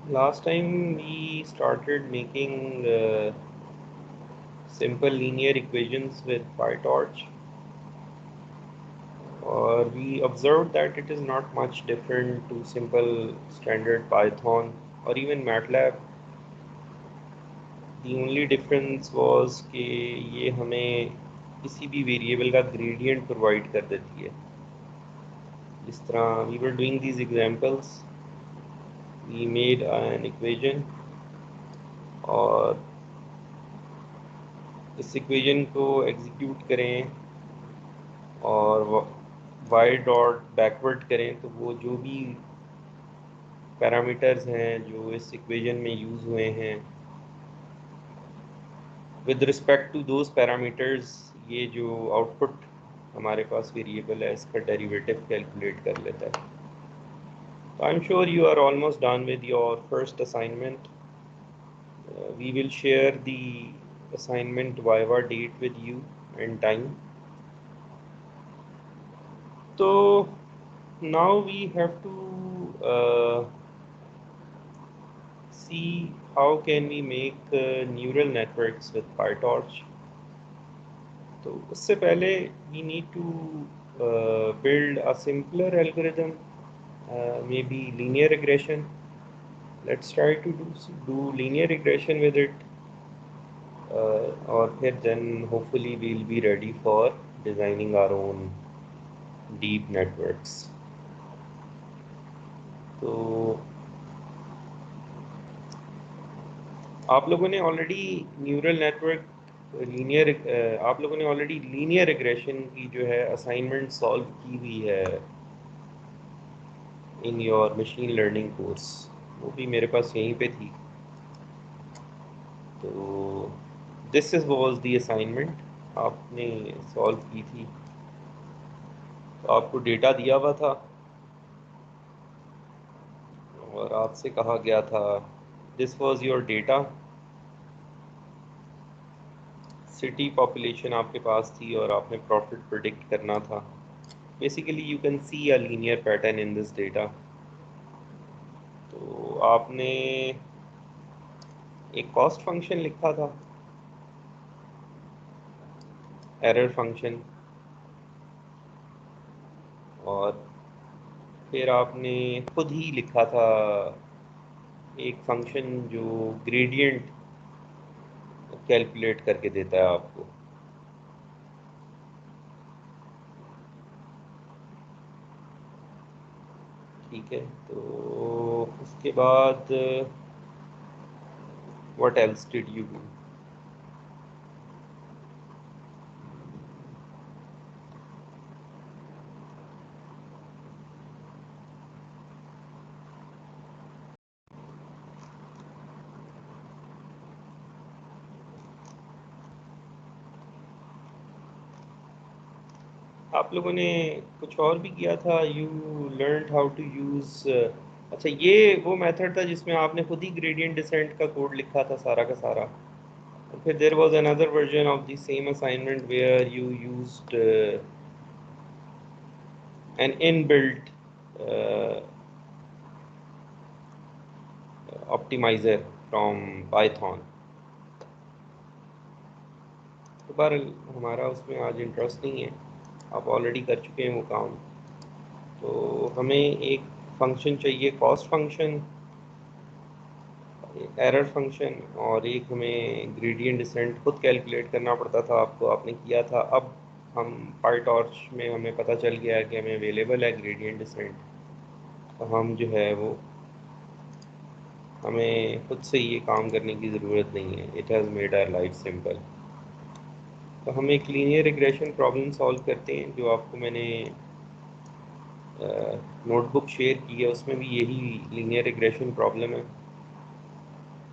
Last time we started making simple linear equations with PyTorch, or we observed that it is not much different to simple standard Python or even MATLAB. The only difference was कि ये हमें किसी भी variable का gradient provide कर देती है. जिस तरह we were doing these examples, we made an equation और इस इक्वेशन को एग्जीक्यूट करें और वाई डॉट बैकवर्ड करें तो वो जो भी पैरामीटर्स हैं जो इस इक्वेशन में यूज़ हुए हैं with respect to those parameters ये जो आउटपुट हमारे पास वेरिएबल है इसका डेरिवेटिव कैलकुलेट कर लेता है. तो I am sure you are almost done with your first assignment. We will share the assignment viva date with you and time. So now we have to see how can we make neural networks with PyTorch. तो उससे पहले we need to build a simpler algorithm, maybe linear regression. Let's try to do linear regression with it, और फिर then hopefully we'll be ready for designing our own deep networks. तो आप लोगों ने already neural network linear आप लोगों ने already linear regression की जो है असाइनमेंट सॉल्व की हुई है in your machine learning course. वो भी मेरे पास यहीं पे थी. तो this is was the assignment आपने सॉल्व की थी. तो आपको डेटा दिया हुआ था और आपसे कहा गया था this was your data. City population आपके पास थी और आपने प्रॉफिट प्रिडिक्ट करना था. Basically you can see a linear pattern in this data. तो आपने एक कॉस्ट फंक्शन लिखा था, एरर फंक्शन, और फिर आपने खुद ही लिखा था एक फंक्शन जो ग्रेडियंट कैलकुलेट करके देता है आपको. ठीक है. तो उसके बाद what else did you do? आप लोगों ने कुछ और भी किया था. You learn how to use, अच्छा ये वो मेथड था जिसमें आपने खुद ही ग्रेडियंट डिसेंट का कोड लिखा था सारा का सारा. और फिर there was another version of the same assignment where you used an inbuilt optimizer from Python. तो बहरहाल हमारा उसमें आज इंटरेस्ट नहीं है, आप ऑलरेडी कर चुके हैं वो काम. तो हमें एक फंक्शन चाहिए, कॉस्ट फंक्शन, एरर फंक्शन, और एक हमें ग्रेडियंट डिसेंट खुद कैलकुलेट करना पड़ता था आपको, आपने किया था. अब हम पाईटॉर्च में हमें पता चल गया है कि हमें अवेलेबल है ग्रेडियंट डिसेंट. तो हम जो है वो हमें खुद से ये काम करने की ज़रूरत नहीं है. It has made our life simple. तो हम एक लीनियर रिग्रेशन प्रॉब्लम सॉल्व करते हैं जो आपको मैंने नोटबुक शेयर की है, उसमें भी यही लीनियर रिग्रेशन प्रॉब्लम है.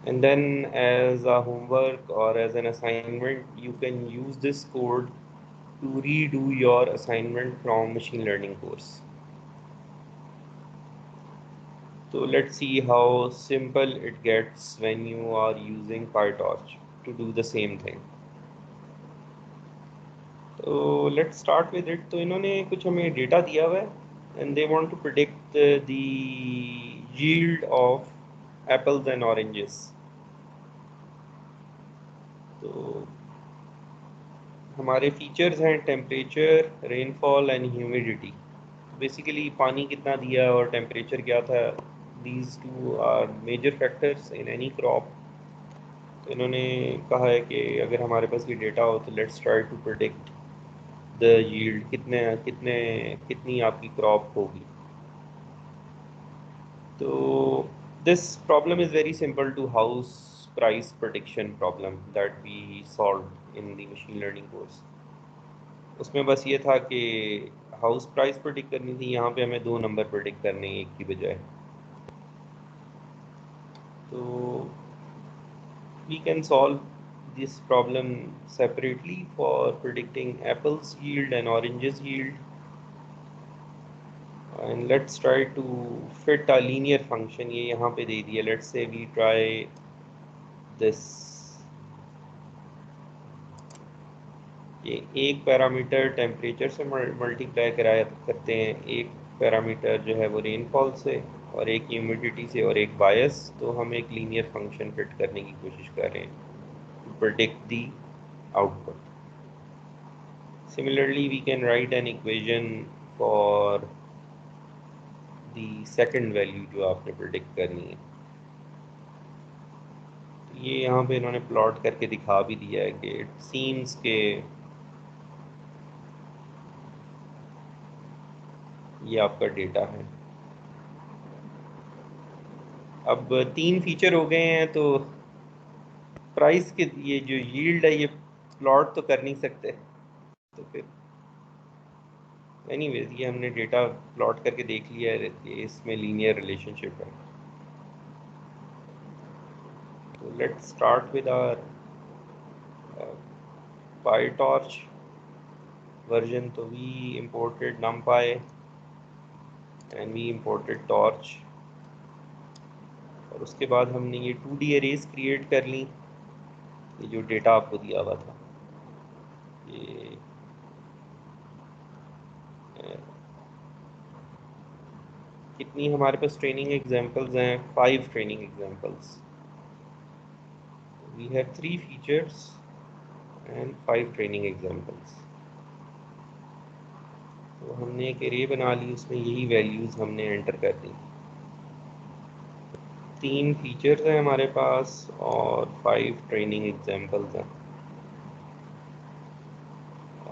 And then as a homework or as an assignment, you can use this code to redo your assignment from machine learning course. So let's see how simple it gets when you are using PyTorch to do the same thing. So let's start with it. तो इन्होंने कुछ हमें data दिया हुआ है and they want to predict the yield of apples and oranges. तो हमारे features हैं temperature, rainfall and humidity. Basically पानी कितना दिया और टेम्परेचर क्या था, these two are major factors in any crop. तो इन्होंने कहा है कि अगर हमारे पास ये डेटा हो तो let's try to predict the yield, कितने कितने कितनी आपकी क्रॉप होगी। तो this problem is very simple to house price prediction problem that we solve in the machine learning course. उसमें बस ये था कि हाउस प्राइस प्रेडिक्ट करनी थी, यहाँ पे हमें दो नंबर प्रेडिक्ट करने हैं एक की बजाय। तो we can solve this problem separately for predicting apples yield and oranges yield, and let's try to fit a linear function। ये यहाँ पे दे दिया, let's say we try this। ये एक पैरामीटर टेम्परेचर से मल्टीप्लाई कराया करते हैं, एक पैरामीटर जो है वो रेनफॉल से, और एक ह्यूमिडिटी से, और एक बायस। तो हम एक लीनियर फंक्शन फिट करने की कोशिश कर रहे हैं to predict the output. Similarly, we can write an equation for the second value जो आपने प्रिडिक्ट करनी है। तो ये यहाँ पे इन्होंने प्लॉट करके दिखा भी दिया है कि इट सीम्स के ये आपका डेटा है। अब तीन फीचर हो गए हैं, तो प्राइस के ये जो यील्ड है ये प्लॉट तो कर नहीं सकते। तो फिर एनीवेज ये हमने डेटा प्लॉट करके देख लिया है कि इसमें लीनियर रिलेशनशिप है। तो let's start with our PyTorch version। तो we imported NumPy and we imported torch, और उसके बाद हमने ये 2D अरेज क्रिएट कर ली। ये जो डेटा आपको दिया हुआ था, ये कितनी हमारे पास ट्रेनिंग एग्जांपल्स हैं, 5 training examples. We have 3 features and 5 training examples. तो हमने एक एरे बना ली, उसमें यही वैल्यूज़ हमने एंटर कर दी। 3 फीचर्स हैं हमारे पास और 5 ट्रेनिंग एग्जांपल्स हैं,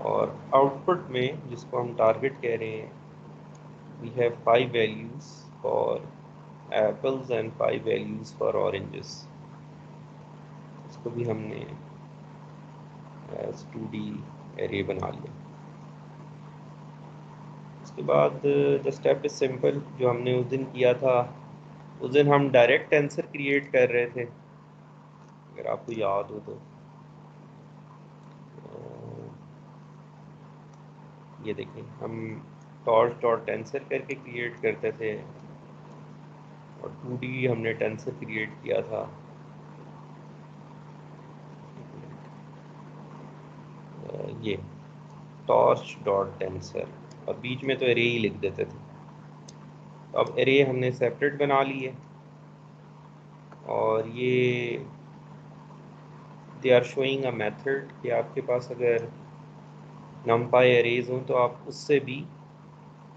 और आउटपुट में जिसको हम टारगेट कह रहे हैं, we have 5 values for apples and 5 values for oranges। इसको भी हमने as 2D array बना लिया। उसके बाद the step is simple, जो हमने उस दिन किया था, उस दिन हम डायरेक्ट आंसर क्रिएट कर रहे थे, अगर आपको याद हो तो। ये देखें, हम torch डॉट टेंसर करके क्रिएट करते थे, और 2D हमने टेंसर क्रिएट किया था। ये टॉर्च डॉट टेंसर, और बीच में तो एरे ही लिख देते थे। अब एरे हमने सेपरेट बना ली है, और ये they are showing a method कि आपके पास अगर नमपाई एरेज हों तो आप उससे भी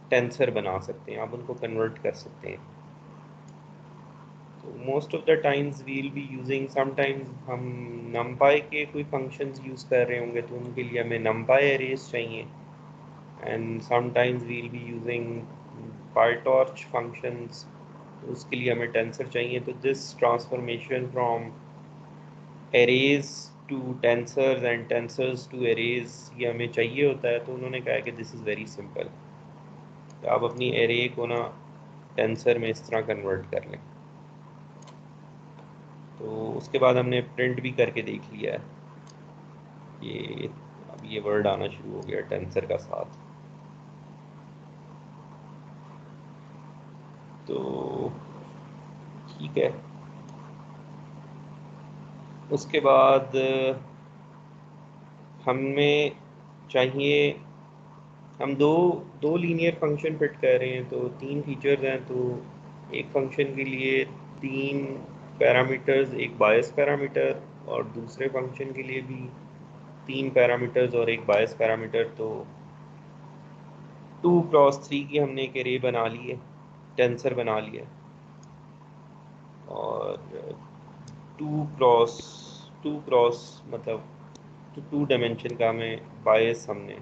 टेंसर बना सकते हैं, आप उनको कन्वर्ट कर सकते हैं। तो most of the times we'll be using, sometimes हम नमपाई के कोई फंक्शंस यूज़ कर रहे होंगे तो उनके लिए हमें नमपाई एरेज चाहिए, and sometimes we'll be using PyTorch functions, तो उसके लिए हमें टेंसर चाहिए। तो this transformation from arrays to tensors and tensors to arrays ये हमें चाहिए होता है। तो उन्होंने कहा कि दिस इज़ वेरी सिंपल, आप अपनी एरे को ना टेंसर में इस तरह कन्वर्ट कर लें। तो उसके बाद हमने प्रिंट भी करके देख लिया है, ये अब ये वर्ड आना शुरू हो गया टेंसर का साथ। तो ठीक है, उसके बाद हमें चाहिए, हम दो दो लीनियर फंक्शन फिट कर रहे हैं, तो 3 फीचर्स हैं। तो एक फंक्शन के लिए तीन पैरामीटर्स, एक बायस पैरामीटर और दूसरे फंक्शन के लिए भी तीन पैरामीटर्स और एक बायस पैरामीटर। तो 2 क्रॉस 3 की हमने एक एरे बना ली है, टेंसर बना लिया है। और टू क्रॉस मतलब 2 डायमेंशन का हमें बायस हमने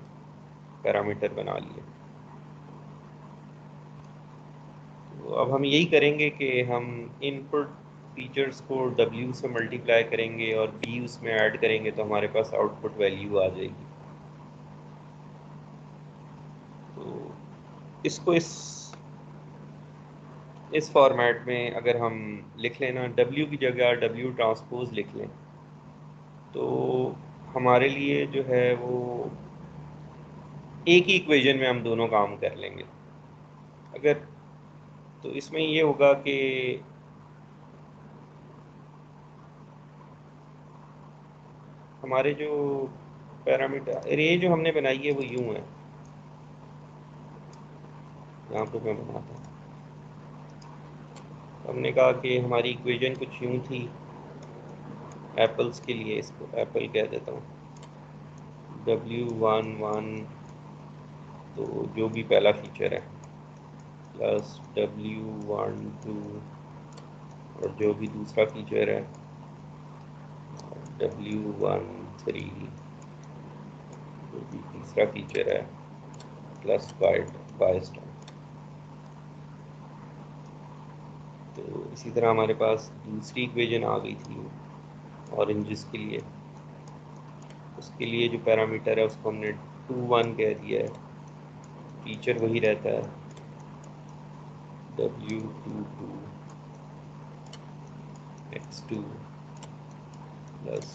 पैरामीटर बना लिया। तो अब हम यही करेंगे कि हम इनपुट फीचर्स को W से मल्टीप्लाई करेंगे और B उसमें ऐड करेंगे, तो हमारे पास आउटपुट वैल्यू आ जाएगी। तो इसको इस फॉर्मेट में अगर हम लिख लेना, W की जगह W ट्रांसपोज लिख लें, तो हमारे लिए जो है वो एक ही इक्वेशन में हम दोनों काम कर लेंगे। अगर तो इसमें ये होगा कि हमारे जो पैरामीटर एरे जो हमने बनाई है वो यूं है, यहाँ पे मैं बनाता हूँ। हमने कहा कि हमारी इक्वेशन कुछ यूं थी, एप्पल्स के लिए इसको एप्पल कह देता हूँ, W11 तो जो भी पहला फीचर है प्लस W12 और जो भी दूसरा फीचर है W13 जो भी तीसरा फीचर है प्लस बायस टर्म। तो इसी तरह हमारे पास दूसरी इक्वेशन आ गई थी ऑरेंजेस के लिए, उसके लिए जो पैरामीटर है उसको हमने 21 कह दिया है, फीचर वही रहता है W22 x2 plus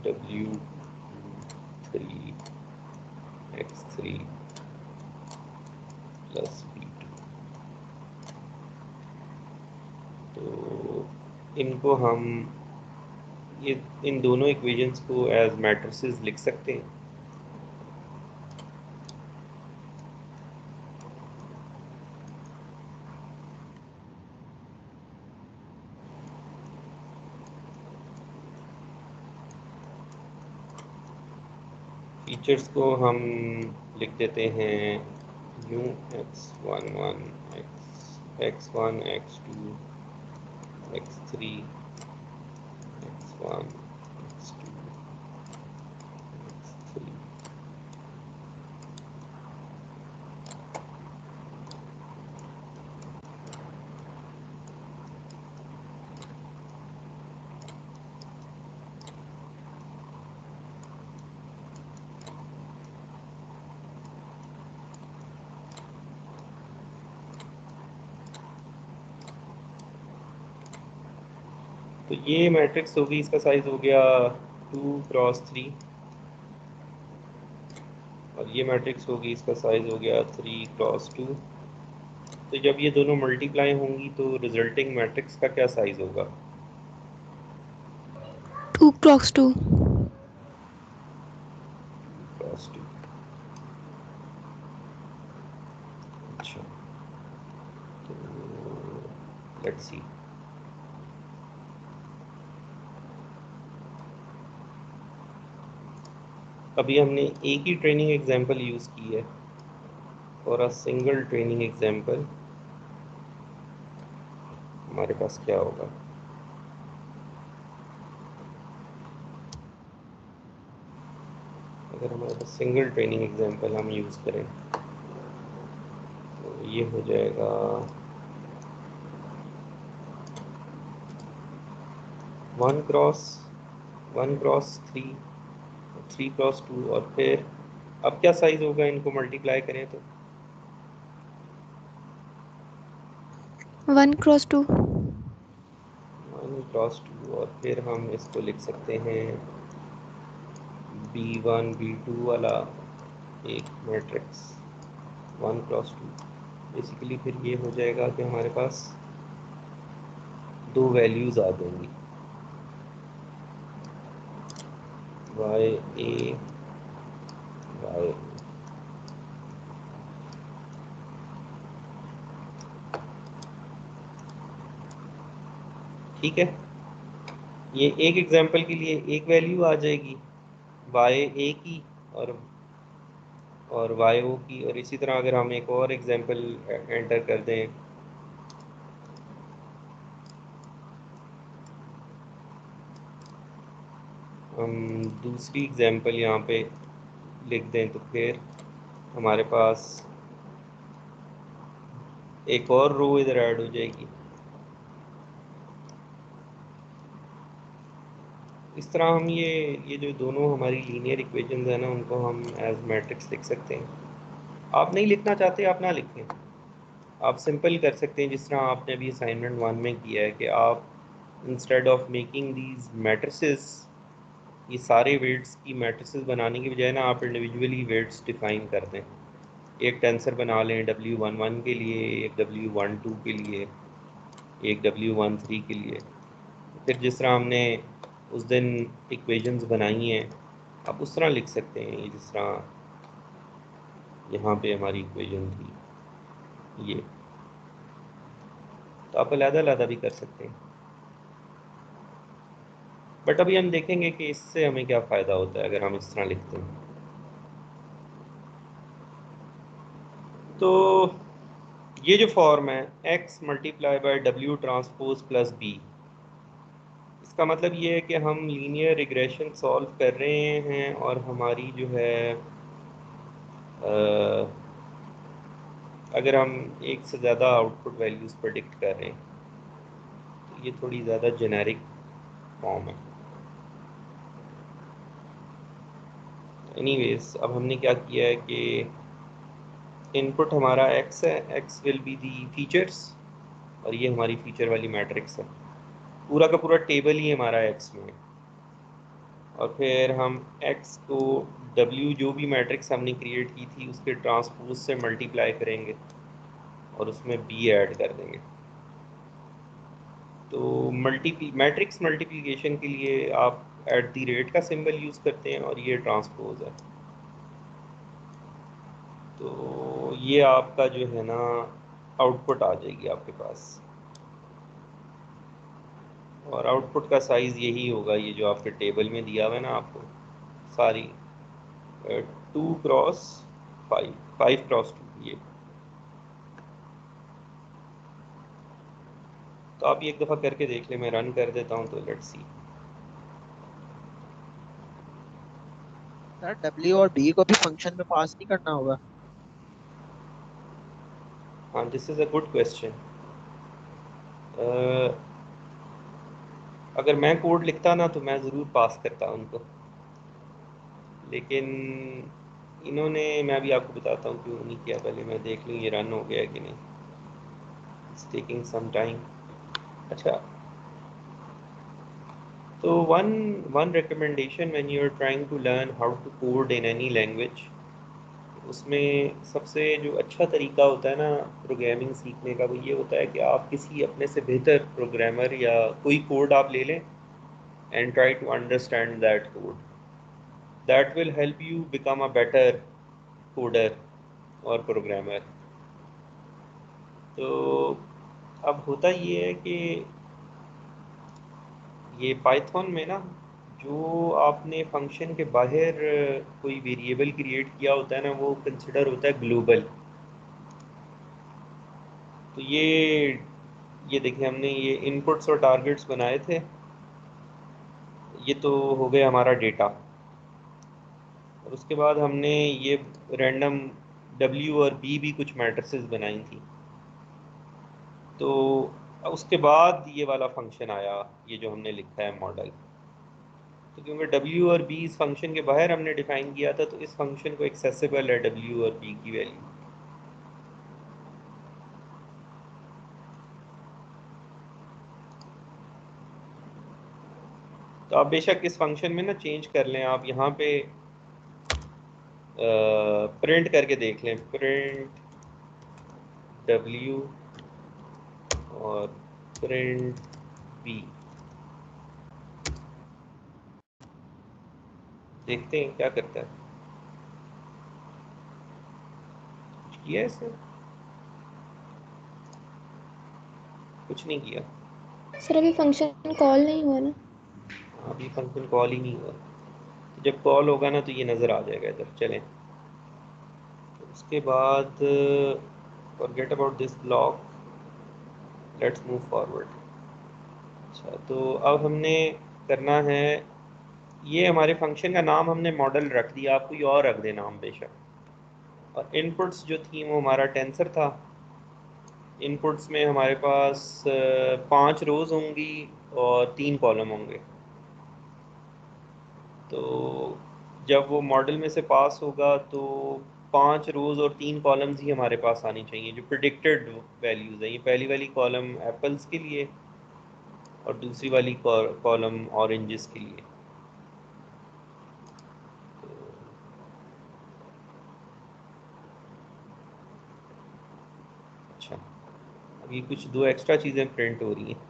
W3 x3 plus B2। तो इनको हम ये इन दोनों इक्वेशंस को एज मैट्रिसेस लिख सकते हैं। फीचर्स को हम लिख देते हैं you x11 x1 x2 x3 x1 x2 x3। तो ये मैट्रिक्स होगी, इसका साइज हो गया 2 क्रॉस 3 और ये मैट्रिक्स होगी, इसका साइज हो गया 3 क्रॉस 2। तो जब ये दोनों मल्टीप्लाई होंगी तो रिजल्टिंग मैट्रिक्स का क्या साइज होगा? 2 × 2। क्रॉस 2। अच्छा, तो लेट्स सी। अभी हमने एक ही ट्रेनिंग एग्जांपल यूज़ की है और अ सिंगल ट्रेनिंग एग्जांपल हमारे पास क्या होगा? अगर हमारे पास सिंगल ट्रेनिंग एग्जांपल हम यूज़ करें तो ये हो जाएगा 1 क्रॉस 3 3 क्रॉस 2 और फिर अब क्या साइज होगा इनको मल्टीप्लाई करें तो? 1 × 2। 1 क्रॉस 2 और फिर हम इसको लिख सकते हैं B1 B2 वाला एक मैट्रिक्स 1 क्रॉस 2। बेसिकली फिर ये हो जाएगा कि हमारे पास दो वैल्यूज़ आ जाएंगी, y y। ठीक है, ये एक एग्जांपल के लिए एक वैल्यू आ जाएगी वाई ए की और वाई ओ की। और इसी तरह अगर हम एक और एग्जांपल एंटर कर दें, हम दूसरी एग्जांपल यहाँ पे लिख दें, तो फिर हमारे पास एक और रो इधर ऐड हो जाएगी। इस तरह हम ये जो दोनों हमारी लीनियर इक्वेशंस हैं ना, उनको हम एज मैट्रिक्स लिख सकते हैं। आप नहीं लिखना चाहते आप ना लिखें, आप सिंपल कर सकते हैं जिस तरह आपने अभी असाइनमेंट 1 में किया है कि आप instead of making these matrices, ये सारे वेट्स की मैट्रिसेस बनाने की बजाय ना आप इंडिविजुअली वेट्स डिफाइन कर दें। एक टेंसर बना लें W11 के लिए, एक W12 के लिए, एक W13 के लिए। फिर जिस तरह हमने उस दिन इक्वेशंस बनाई हैं, आप उस तरह लिख सकते हैं। ये जिस तरह यहाँ पे हमारी इक्वेशन थी ये, तो आप अलग-अलग भी कर सकते हैं। बट अभी हम देखेंगे कि इससे हमें क्या फ़ायदा होता है अगर हम इस तरह लिखते हैं। तो ये जो फॉर्म है x multiply by W transpose plus b, इसका मतलब ये है कि हम लीनियर रिग्रेशन सॉल्व कर रहे हैं और हमारी जो है अगर हम एक से ज़्यादा आउटपुट वैल्यूज़ प्रेडिक्ट कर रहे हैं, तो ये थोड़ी ज़्यादा जेनेरिक फॉर्म है। एनीवेज, अब हमने क्या किया है कि इनपुट हमारा x है, x will be the features, और ये हमारी फीचर वाली मैट्रिक्स है। पूरा का पूरा टेबल ही हमारा x में है। और फिर हम x को w जो भी मैट्रिक्स हमने क्रिएट की थी उसके ट्रांसपोज से मल्टीप्लाई करेंगे और उसमें b ऐड कर देंगे। तो मैट्रिक्स मल्टीप्लिकेशन के लिए आप एट द रेट का सिंबल यूज़ करते हैं और ये ट्रांसपोज है। तो ये आपका जो है ना आउटपुट आ जाएगी आपके पास, और आउटपुट का साइज़ यही होगा, ये जो आपके टेबल में दिया हुआ है ना आपको, सारी 2 क्रॉस 5, 5 क्रॉस 2 ये। तो आप ये एक दफ़ा करके देख लें, मैं रन कर देता हूँ तो लेट्स सी। सर डब्ल्यू और बी को भी फंक्शन में पास नहीं करना होगा? हाँ, this is a good question. अगर मैं कोड लिखता ना तो मैं ज़रूर पास करता उनको, लेकिन इन्होंने, मैं भी आपको बताता हूँ क्यों नहीं किया। पहले मैं देख लूँ ये रन हो गया है कि नहीं। It's taking some time. अच्छा, तो one recommendation when you are trying to learn how to code in any language, उसमें सबसे जो अच्छा तरीका होता है ना प्रोग्रामिंग सीखने का, वो ये होता है कि आप किसी अपने से बेहतर प्रोग्रामर या कोई कोड आप ले लें and try to understand that code. That will help you become a better coder और प्रोग्रामर। तो अब होता ये है कि ये पाइथन में ना, जो आपने फंक्शन के बाहर कोई वेरिएबल क्रिएट किया होता है ना, वो कंसिडर होता है ग्लोबल। तो ये देखिए, हमने ये इनपुट्स और टारगेट्स बनाए थे, ये तो हो गया हमारा डेटा। और उसके बाद हमने ये रैंडम डब्ल्यू और बी भी कुछ मैट्रिसेस बनाई थी। तो उसके बाद ये वाला फंक्शन आया, ये जो हमने लिखा है मॉडल। तो क्योंकि डब्ल्यू और बी इस फंक्शन के बाहर हमने डिफाइन किया था, तो इस फंक्शन को एक्सेसिबल है डब्ल्यू और बी की वैल्यू। तो आप बेशक इस फंक्शन में ना चेंज कर लें, आप यहाँ पे प्रिंट करके देख लें, प्रिंट डब्ल्यू और प्रिंट बी, देखते हैं क्या करता है। कुछ किया है इसने? कुछ नहीं किया। सर अभी फंक्शन कॉल नहीं हुआ ना। अभी फंक्शन कॉल ही नहीं हुआ, तो जब कॉल होगा ना तो ये नज़र आ जाएगा इधर। चलें, तो उसके बाद forget about this block, let's move forward. अच्छा, तो अब हमने करना है, ये हमारे फंक्शन का नाम हमने मॉडल रख दिया, आप कोई और रख देना हम बेशक। और इनपुट्स जो थी वो हमारा टेंसर था। इनपुट्स में हमारे पास 5 रोज़ होंगी और 3 कॉलम होंगे। तो जब वो मॉडल में से पास होगा तो 5 रोज़ और 3 कॉलम्स ही हमारे पास आनी चाहिए, जो प्रिडिक्टेड वैल्यूज़ हैं। ये पहली वाली कॉलम एप्पल्स के लिए और दूसरी वाली कॉलम ऑरेंजेस के लिए। तो अच्छा, अब ये कुछ 2 एक्स्ट्रा चीज़ें प्रिंट हो रही हैं।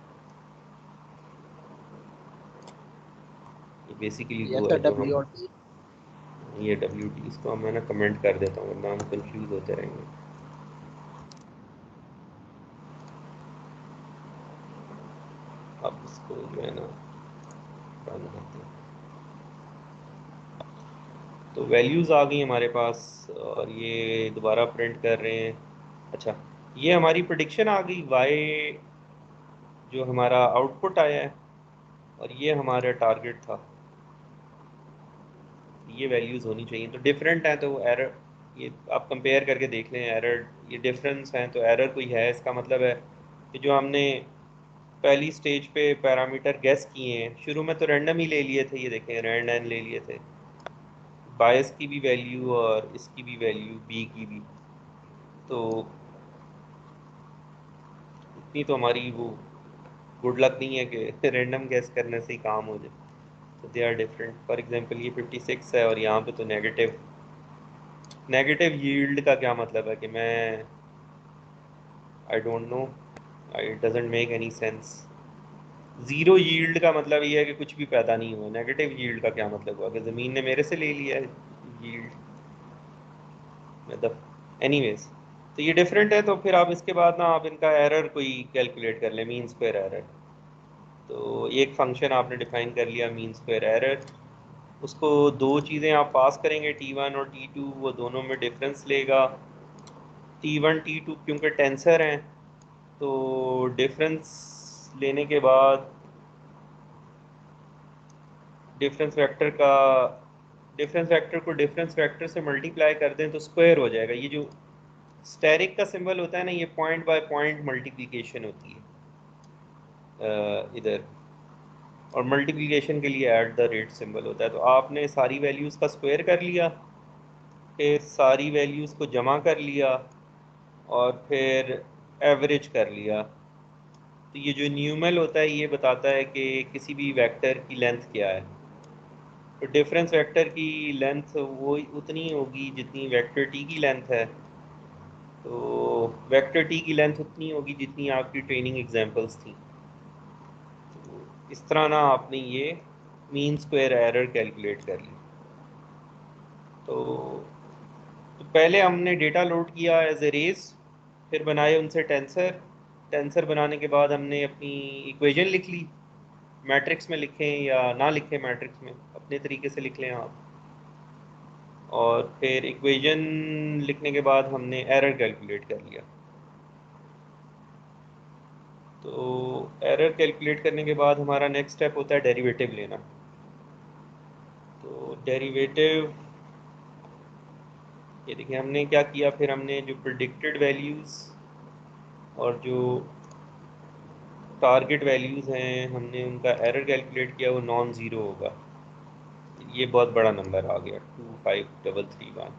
ये बेसिकली यस वो सर, है जो डब्ल्यू हम, और डी। ये डब्ल्यू टी, इसको मैं ना कमेंट कर देता हूँ वरना हम कंफ्यूज होते रहेंगे। अब इसको जो है ना बंद करते हैं। तो वैल्यूज़ आ गई हमारे पास और ये दोबारा प्रिंट कर रहे हैं। अच्छा, ये हमारी प्रिडिक्शन आ गई, वाई जो हमारा आउटपुट आया है, और ये हमारा टारगेट था। ये वैल्यूज़ होनी चाहिए, तो डिफरेंट है तो एरर, ये आप कंपेयर करके देख लें। एरर, ये डिफरेंस है तो एरर कोई है, इसका मतलब है कि जो हमने पहली स्टेज पे पैरामीटर गेस किए हैं, शुरू में तो रैंडम ही ले लिए थे, ये देखें रैंड एन ले लिए थे, बायस की भी वैल्यू और इसकी भी वैल्यू, बी की भी। तो इतनी तो हमारी वो गुड लक नहीं है कि रैंडम गेस करने से ही काम हो जाए। तो they are different. For example ये 56 है और यहाँ पे तो नेगेटिव। नेगेटिव यील्ड का क्या मतलब है कि मैं, I don't know, it doesn't make any sense. Zero yield का मतलब ये है कि कुछ भी पैदा नहीं हुआ। नेगेटिव यील्ड का क्या मतलब हुआ कि ज़मीन ने मेरे से ले लिया है यील्ड, मतलब एनीवेज। तो ये डिफरेंट है, तो फिर आप इसके बाद ना आप इनका एरर कोई कैलकुलेट कर लें, मीन स्क्वायर एरर। तो एक फंक्शन आपने डिफाइन कर लिया मीन स्क्वायर एरर, उसको 2 चीज़ें आप पास करेंगे T1 और T2, वो दोनों में डिफरेंस लेगा। T1 T2 क्योंकि टेंसर हैं, तो डिफरेंस लेने के बाद डिफरेंस वेक्टर का, डिफरेंस वेक्टर को डिफरेंस वेक्टर से मल्टीप्लाई कर दें तो स्क्वायर हो जाएगा। ये जो स्टेरिक का सिंबल होता है ना, ये पॉइंट बाय पॉइंट मल्टीप्लिकेशन होती है इधर, और मल्टीप्लिकेशन के लिए ऐट द रेट सिंबल होता है। तो आपने सारी वैल्यूज़ का स्क्वायर कर लिया, फिर सारी वैल्यूज़ को जमा कर लिया और फिर एवरेज कर लिया। तो ये जो न्यूमल होता है ये बताता है कि किसी भी वेक्टर की लेंथ क्या है। तो डिफरेंस वेक्टर की लेंथ वो उतनी होगी जितनी वेक्टर टी की लेंथ है। तो वेक्टर टी की लेंथ उतनी होगी जितनी आपकी ट्रेनिंग एग्जांपल्स थी। तो इस तरह ना आपने ये मीन स्क्वायर एरर कैलकुलेट कर ली। तो पहले हमने डेटा लोड किया एज एरेज, फिर बनाए उनसे टेंसर। टेंसर बनाने के बाद हमने अपनी इक्वेशन लिख ली, मैट्रिक्स में लिखें या ना लिखें, मैट्रिक्स में अपने तरीके से लिख लें आप। और फिर इक्वेशन लिखने के बाद हमने एरर कैलकुलेट कर लिया। तो एरर कैलकुलेट करने के बाद हमारा नेक्स्ट स्टेप होता है डेरिवेटिव लेना। तो डेरिवेटिव, ये देखिए हमने क्या किया, फिर हमने जो प्रिडिक्टेड वैल्यूज़ और जो टारगेट वैल्यूज़ हैं हमने उनका एरर कैलकुलेट किया, वो नॉन ज़ीरो होगा। ये बहुत बड़ा नंबर आ गया 25331।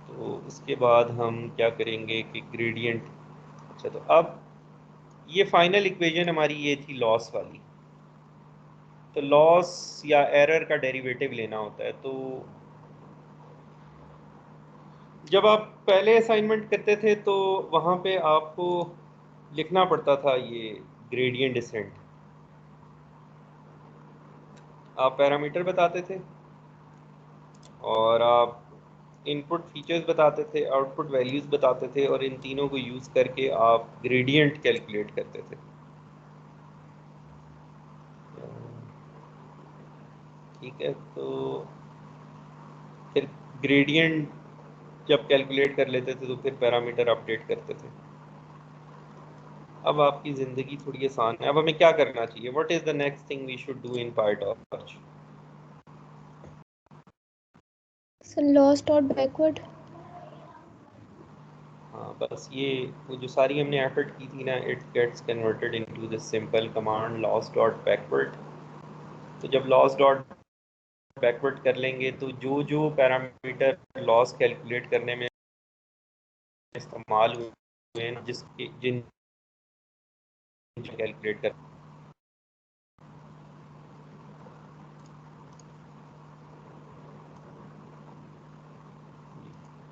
तो इसके बाद हम क्या करेंगे कि ग्रेडियंट। अच्छा, तो अब ये फाइनल इक्वेशन हमारी ये थी लॉस वाली। तो लॉस या एरर का डेरिवेटिव लेना होता है। तो जब आप पहले असाइनमेंट करते थे तो वहाँ पे आपको लिखना पड़ता था ये ग्रेडियंट डिसेंट। आप पैरामीटर बताते थे और आप इनपुट फीचर्स बताते थे, आउटपुट वैल्यूज़ बताते थे, और इन तीनों को यूज़ करके आप ग्रेडियंट कैलकुलेट करते थे। ठीक है, तो फिर ग्रेडियंट जब कैलकुलेट कर लेते थे तो फिर पैरामीटर अपडेट करते थे। अब आपकी ज़िंदगी थोड़ी आसान है। अब हमें क्या करना चाहिए? What is the next thing we should do in PyTorch? So lost or backward. हाँ, बस ये वो जो सारी हमने एफर्ट की थी ना, it gets converted into this simple command loss dot backward. तो जब लॉस डॉट बैकवर्ड कर लेंगे तो जो जो पैरामीटर लॉस कैलकुलेट करने में इस्तेमाल हुए हैं, जिसके जिन कैलकुलेट कर,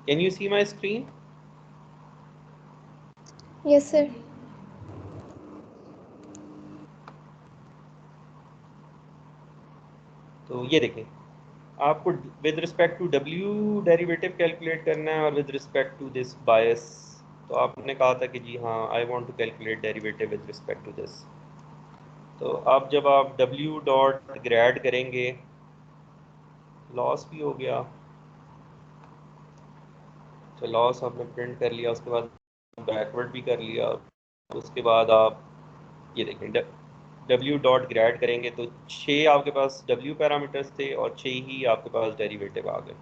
can you see my screen? Yes, sir. तो ये देखें, आपको with respect to W derivative calculate करना है और with respect to this bias. तो आपने कहा था कि जी हाँ, I want to calculate derivative with respect to this. तो अब जब आप डब्ल्यू डॉट ग्रेड करेंगे, लॉस भी हो गया, तो लॉस आपने प्रिंट कर लिया, उसके बाद बैकवर्ड भी कर लिया। उसके बाद आप ये देखें, डब्ल्यू डॉट ग्रेड करेंगे तो 6 आपके पास डब्ल्यू पैरामीटर्स थे और 6 ही आपके पास डेरिवेटिव आ गए।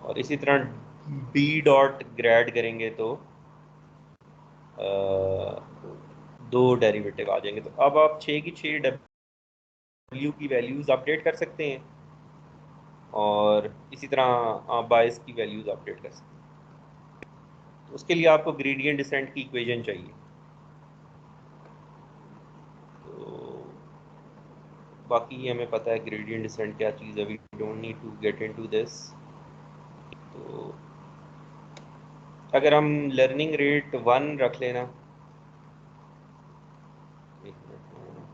और इसी तरह डी डॉट ग्रेड करेंगे तो दो डेरिवेटिव आ जाएंगे। तो अब आप 6 की 6 डब्ल्यू की वैल्यूज़ अपडेट कर सकते हैं और इसी तरह आप बायस की वैल्यूज़ अपडेट कर सकते हैं। तो उसके लिए आपको ग्रेडियंट डिसेंट की इक्वेशन चाहिए। तो बाकी हमें पता है ग्रेडियंट डिसेंट क्या चीज़ है, we don't need to get into this. तो अगर हम लर्निंग रेट 1 रख लेना, एक मिनट में,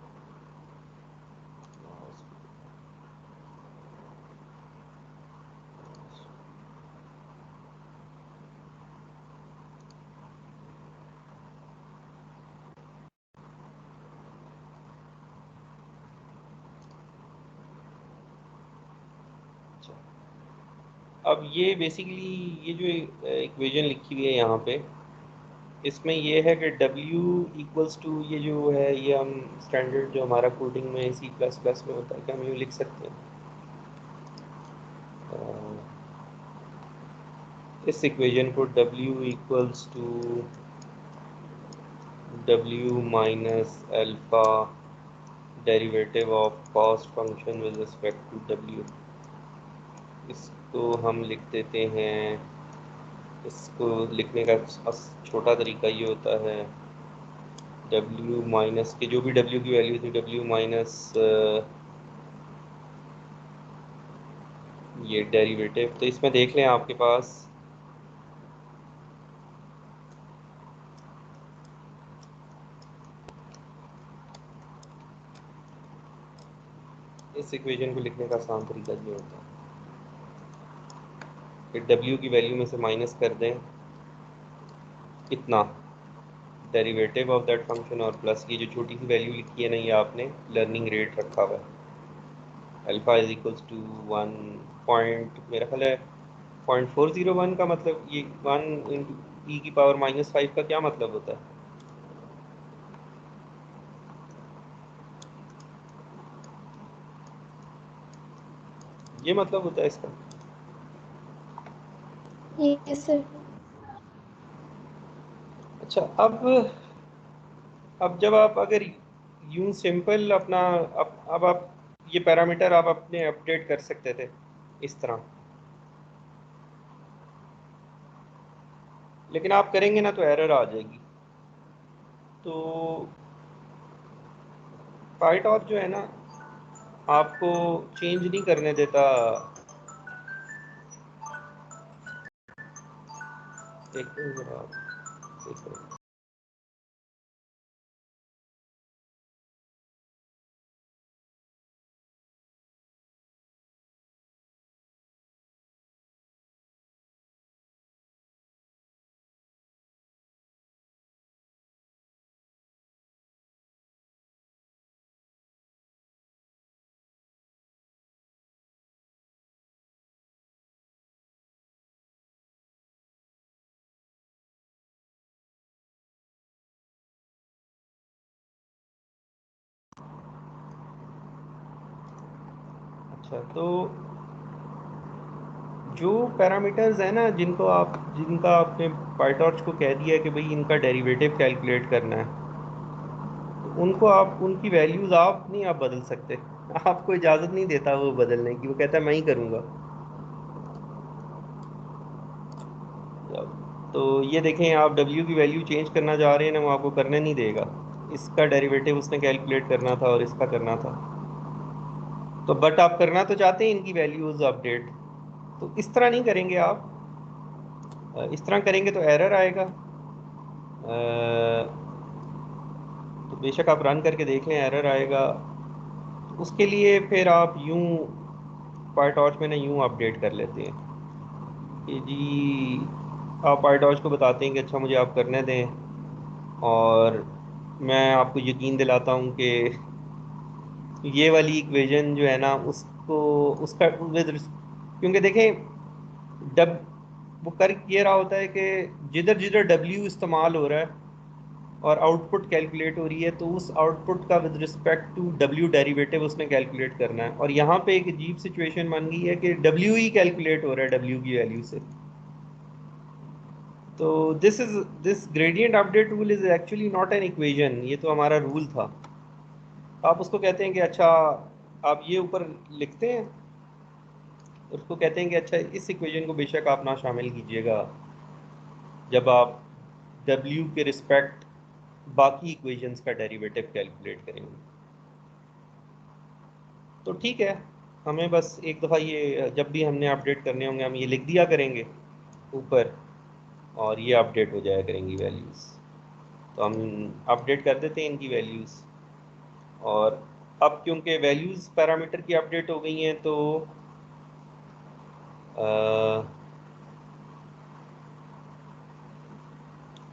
अब ये बेसिकली ये जो इक्वेशन लिखी हुई है यहाँ पे, इसमें ये है कि W इक्वल्स टू, ये जो है ये हम स्टैंडर्ड जो हमारा कोडिंग में C++ में होता है कि हम यूँ लिख सकते हैं, इस इक्वेशन को W equals to W minus alpha derivative of cost function with respect to W। इसको हम लिख देते हैं, इसको लिखने का छोटा तरीका ये होता है, W माइनस के जो भी W की वैल्यू थी, W माइनस ये डेरिवेटिव। तो इसमें देख लें आपके पास इस इक्वेशन को लिखने का आसान तरीका ये होता है कि W की वैल्यू में से माइनस कर दें कितना, डेरिवेटिव ऑफ दैट फंक्शन, और प्लस ये जो छोटी सी वैल्यू लिखी है ना, ये आपने लर्निंग रेट रखा हुआ है, alpha is equals to 1 point, मेरा ख्याल है 0.401 का मतलब, ये 1 इंटू ई की पावर -5 का क्या मतलब होता है? ये मतलब होता है इसका। Yes, sir. अच्छा, अब जब आप अगर यूं सिंपल अपना, अब आप ये पैरामीटर आप अपने अपडेट कर सकते थे इस तरह, लेकिन आप करेंगे ना तो एरर आ जाएगी। तो पाइटॉर्च जो है ना, आपको चेंज नहीं करने देता। एक मिनट जरा, एक मिनट। अच्छा, तो जो पैरामीटर्स हैं ना जिनका आपने पाइटॉर्च को कह दिया कि भाई इनका डेरिवेटिव कैलकुलेट करना है, तो उनको आप उनकी वैल्यूज़ आप बदल सकते। आपको इजाज़त नहीं देता वो बदलने की, वो कहता है मैं ही करूँगा। तो ये देखें, आप W की वैल्यू चेंज करना चाह रहे हैं ना, वो आपको करने नहीं देगा। इसका डेरिवेटिव उसने कैलकुलेट करना था और इसका करना था। तो बट आप करना तो चाहते हैं इनकी वैल्यूज़ अपडेट, तो इस तरह नहीं करेंगे आप। इस तरह करेंगे तो एरर आएगा। तो बेशक आप रन करके देखें, एरर आएगा। तो उसके लिए फिर आप यूं पायटॉर्च में ना यूं अपडेट कर लेते हैं कि जी, आप पायटॉर्च को बताते हैं कि अच्छा मुझे आप करने दें, और मैं आपको यकीन दिलाता हूँ कि ये वाली इक्वेशन जो है ना उसको उसका विद, क्योंकि देखें डब वो कर ये रहा होता है कि जिधर जिधर डब्ल्यू इस्तेमाल हो रहा है और आउटपुट कैलकुलेट हो रही है, तो उस आउटपुट का with respect to W derivative उसने कैलकुलेट करना है। और यहाँ पे एक अजीब सिचुएशन बन गई है कि डब्ल्यू ही कैलकुलेट हो रहा है डब्ल्यू की वैल्यू से। तो this gradient update rule is actually not an equation, ये तो हमारा रूल था। आप उसको कहते हैं कि अच्छा, आप ये ऊपर लिखते हैं, उसको कहते हैं कि अच्छा इस इक्वेशन को बेशक आप ना शामिल कीजिएगा जब आप W के रिस्पेक्ट बाकी इक्वेशंस का डेरिवेटिव कैलकुलेट करेंगे। तो ठीक है, हमें बस एक दफ़ा ये जब भी हमने अपडेट करने होंगे हम ये लिख दिया करेंगे ऊपर, और ये अपडेट हो जाया करेंगी वैल्यूज़। तो हम अपडेट कर देते हैं इनकी वैल्यूज़। और अब क्योंकि वैल्यूज़ पैरामीटर की अपडेट हो गई हैं, तो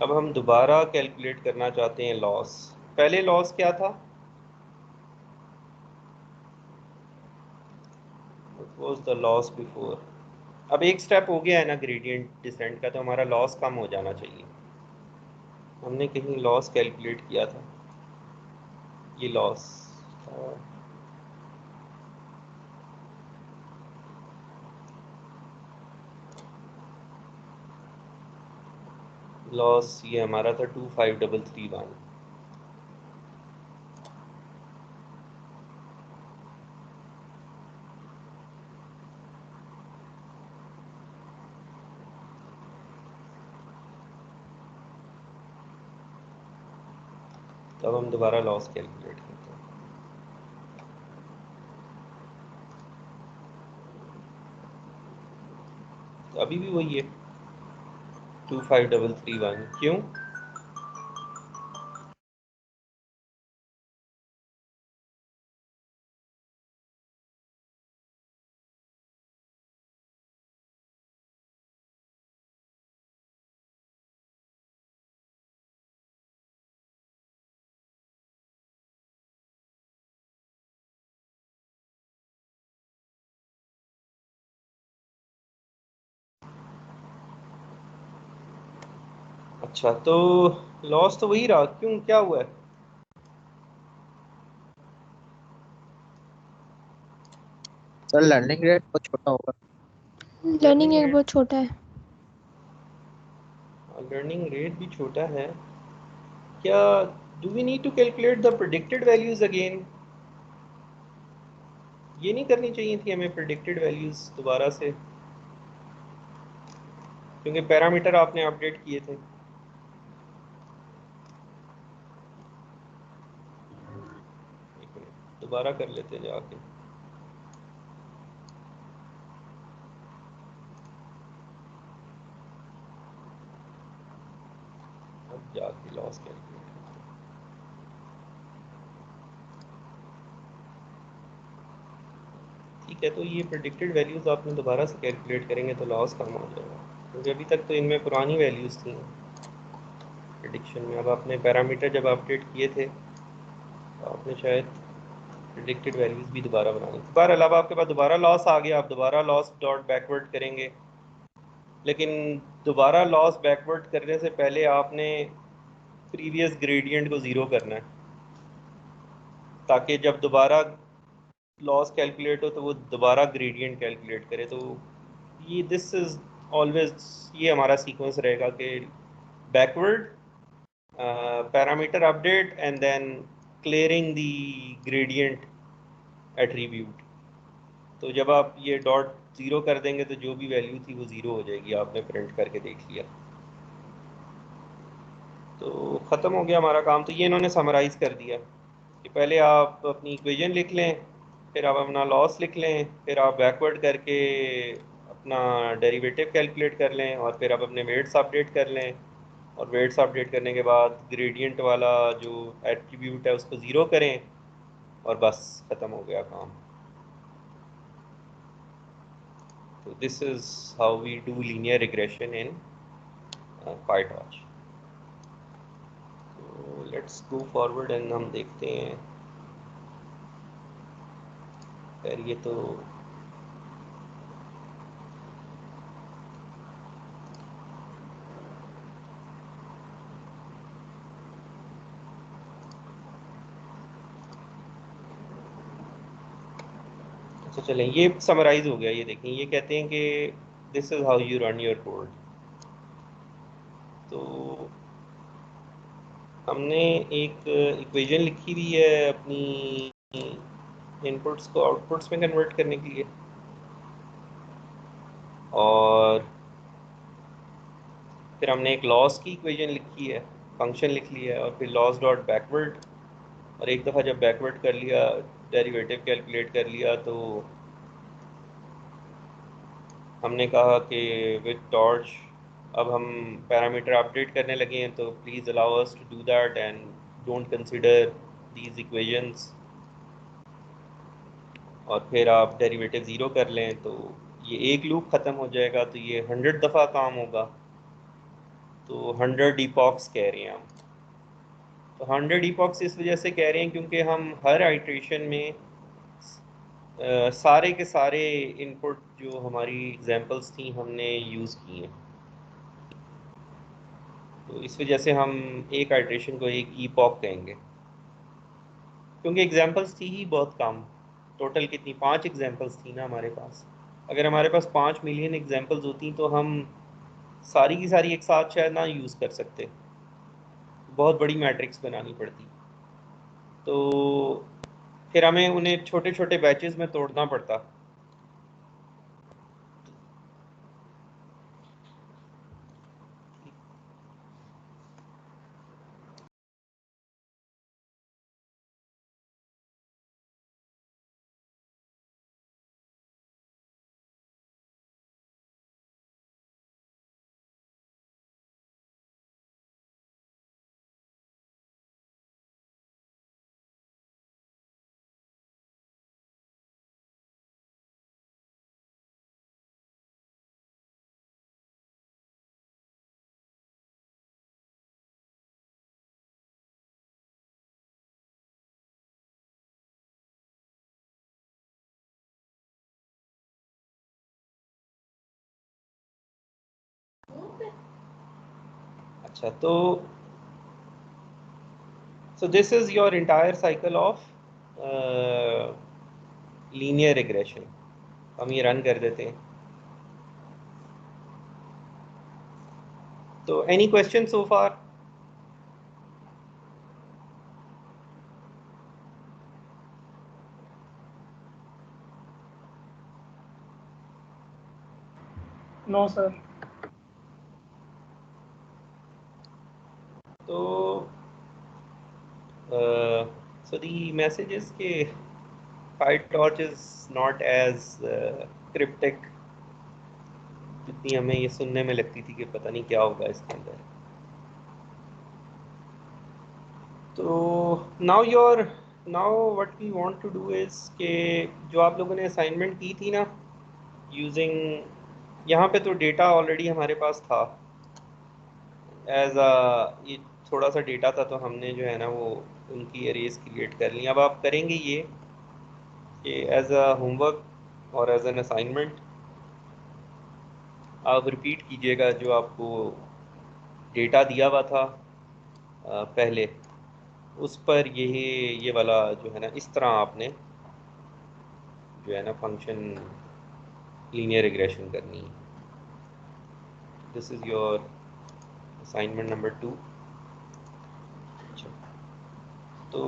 अब हम दोबारा कैलकुलेट करना चाहते हैं लॉस। पहले लॉस क्या था? What was the loss before? अब एक स्टेप हो गया है ना ग्रेडियंट डिसेंट का, तो हमारा लॉस कम हो जाना चाहिए। हमने कहीं लॉस कैलकुलेट किया था, ये लॉस लॉस ये हमारा था 25331। तो अब हम दोबारा लॉस कैलकुलेट करते हैं। तो अभी भी वही है 25331। क्यों? अच्छा, तो लॉस तो वही रहा, क्यों, क्या हुआ है? सर लर्निंग रेट बहुत छोटा होगा। लर्निंग एक बहुत छोटा है। लर्निंग रेट भी छोटा है क्या? Do we need to calculate the predicted values again? ये नहीं करनी चाहिए थी हमें प्रेडिक्टेड वैल्यूज दोबारा से, क्योंकि पैरामीटर आपने अपडेट किए थे। एक मिनट, दोबारा कर लेते हैं जाके। अब जाके लॉस कैलकुलेट करते हैं। ठीक है, तो ये प्रेडिक्टेड वैल्यूज आपने दोबारा से कैलकुलेट करेंगे तो लॉस कम हो जाएगा, क्योंकि अभी तक तो इनमें पुरानी वैल्यूज थी प्रिडिक्शन में। अब आपने पैरामीटर जब अपडेट किए थे तो आपने शायद प्रिडिक्टेड वैल्यूज भी दोबारा बनानी थी। बहरहाल अब आपके पास दोबारा लॉस आ गया, आप दोबारा लॉस डॉट बैकवर्ड करेंगे। लेकिन दोबारा लॉस बैकवर्ड करने से पहले आपने प्रीवियस ग्रेडियंट को ज़ीरो करना है, ताकि जब दोबारा लॉस कैलकुलेट हो तो वो दोबारा ग्रेडियंट कैलकुलेट करे। तो ये दिस इज ऑलवेज, ये हमारा सीक्वेंस रहेगा कि backward parameter update and then clearing the gradient attribute. तो जब आप ये डॉट ज़ीरो कर देंगे तो जो भी वैल्यू थी वो ज़ीरो हो जाएगी, आपने प्रिंट करके देख लिया। तो ख़त्म हो गया हमारा काम। तो ये इन्होंने समराइज़ कर दिया कि पहले आप अपनी इक्वेशन लिख लें, फिर आप अपना लॉस लिख लें, फिर आप बैकवर्ड करके अपना डेरिवेटिव कैलकुलेट कर लें, और फिर आप अपने वेट्स अपडेट कर लें, और वेट्स अपडेट करने के बाद ग्रेडियंट वाला जो एट्रीब्यूट है उसको ज़ीरो करें, और बस ख़त्म हो गया काम। तो this is how we do linear regression in PyTorch। तो लेट्स गो फॉरवर्ड एंड हम देखते हैं। खैर ये तो अच्छा, चलें, ये समराइज हो गया। ये देखें, ये कहते हैं कि this is how you run your code. तो हमने एक इक्वेशन लिखी हुई है अपनी इनपुट्स को आउटपुट्स में कन्वर्ट करने के लिए, और फिर हमने एक लॉस की इक्वेशन लिखी है, फंक्शन लिख लिया है, और फिर लॉस डॉट बैकवर्ड। और एक दफ़ा जब बैकवर्ड कर लिया, डेरिवेटिव कैलकुलेट कर लिया, तो हमने कहा कि विद टॉर्च अब हम पैरामीटर अपडेट करने लगे हैं, तो please allow us to do that and don't consider these equations. और फिर आप डेरिवेटिव ज़ीरो कर लें तो ये एक लूप ख़त्म हो जाएगा। तो ये 100 दफ़ा काम होगा। तो 100 ईपॉक्स कह रहे हैं हम। तो 100 ईपॉक्स इस वजह से कह रहे हैं क्योंकि हम हर आइट्रेशन में सारे के सारे इनपुट जो हमारी एग्जांपल्स थी हमने यूज़ की हैं। तो इस वजह से हम एक आइट्रेशन को एक ईपॉक कहेंगे, क्योंकि एग्जांपल्स थी ही बहुत कम। टोटल कितनी, 5 एग्जांपल्स थी ना हमारे पास। अगर हमारे पास 5 मिलियन एग्जांपल्स होती तो हम सारी की सारी एक साथ शायद ना यूज़ कर सकते, बहुत बड़ी मैट्रिक्स बनानी पड़ती। तो फिर हमें उन्हें छोटे छोटे बैचेस में तोड़ना पड़ता। अच्छा, तो so this is your entire cycle of linear regression. हम ये रन कर देते हैं। तो any question so far? No sir. तो so the message is कि PyTorch is not as cryptic जितनी हमें ये सुनने में लगती थी कि पता नहीं क्या होगा इसके अंदर। तो now what we want to do is कि जो आप लोगों ने असाइनमेंट की थी ना, यूजिंग यहाँ पे तो डेटा ऑलरेडी हमारे पास था एज ये थोड़ा सा डेटा था, तो हमने जो है ना वो उनकी एरेज क्रिएट कर ली। अब आप करेंगे ये कि एज अ होमवर्क और एज एन असाइनमेंट आप रिपीट कीजिएगा जो आपको डेटा दिया हुआ था पहले, उस पर ये वाला जो है ना, इस तरह आपने जो है ना फंक्शन लीनियर रिग्रेशन करनी है। This is your assignment number 2। तो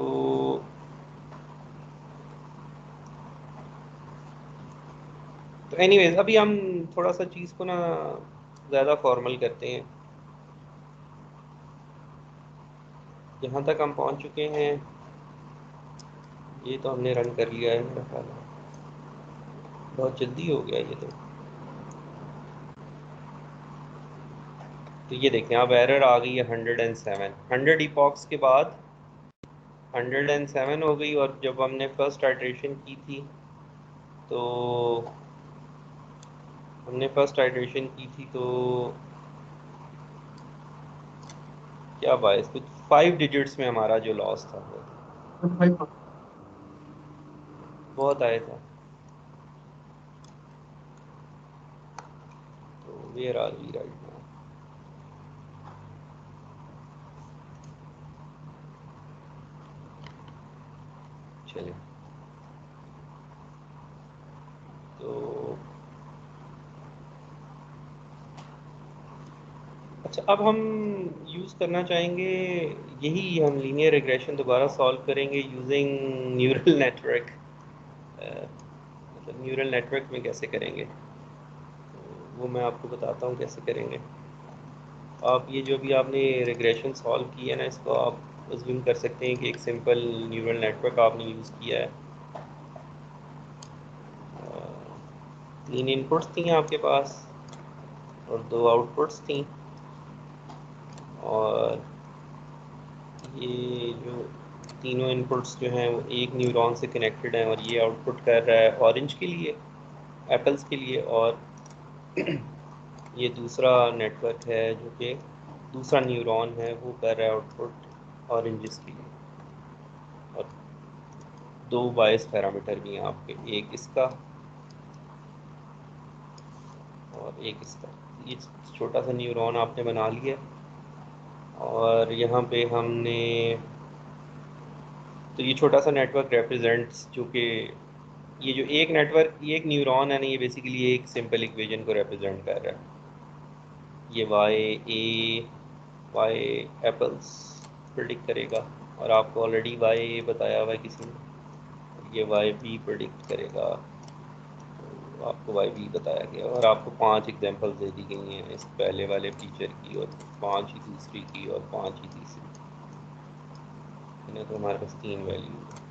एनीवेज अभी हम थोड़ा सा चीज़ को ना ज़्यादा फॉर्मल करते हैं। यहाँ तक हम पहुँच चुके हैं, ये तो हमने रन कर लिया है मेरा ख्याल है, बहुत जल्दी हो गया ये तो ये देखें अब एरर आ गई है 107। 100 इपॉक्स के बाद 107 हो गई। और जब हमने फर्स्ट आइट्रेशन की थी तो क्या बायस कुछ 5 डिजिट्स में हमारा जो लॉस था वो बहुत आया था। तो where are we right now? चलिए, तो अच्छा अब हम यूज़ करना चाहेंगे, यही हम लीनियर रिग्रेशन दोबारा सॉल्व करेंगे यूजिंग न्यूरल नेटवर्क। मतलब न्यूरल नेटवर्क में कैसे करेंगे तो वो मैं आपको बताता हूँ कैसे करेंगे। आप ये जो भी आपने रिग्रेशन सॉल्व की है ना, इसको आप अज्यूम कर सकते हैं कि एक सिंपल न्यूरल नेटवर्क आपने यूज़ किया है। 3 इनपुट्स थी आपके पास और 2 आउटपुट्स थी, और ये जो तीनों इनपुट्स जो हैं वो एक न्यूरॉन से कनेक्टेड हैं, और ये आउटपुट कर रहा है ऑरेंज के लिए, एप्पल्स के लिए, और ये दूसरा नेटवर्क है जो कि दूसरा न्यूरॉन है वो कर रहा है आउटपुट ऑरेंजेस के लिए। और 2 बायस पैरामीटर भी हैं आपके, एक इसका और एक इसका। ये छोटा सा न्यूरॉन आपने बना लिया, और यहाँ पे हमने तो ये छोटा सा नेटवर्क रिप्रेजेंट्स, जो कि ये जो एक नेटवर्क, ये एक न्यूरॉन है ना, ये बेसिकली एक सिंपल इक्वेशन को रिप्रेजेंट कर रहा है। ये वाई एप्पल्स प्रिडिक्ट करेगा, और आपको ऑलरेडी वाई बताया हुआ है किसी ने, ये वाई बी प्रिडिक्ट करेगा, तो आपको वाई बी बताया गया, और आपको 5 एग्जांपल्स दे दी गई हैं इस पहले वाले फीचर की, और 5 ही दूसरी की, और 5 ही तीसरी। इन्हें तो हमारे पास 3 वैल्यूज हैं।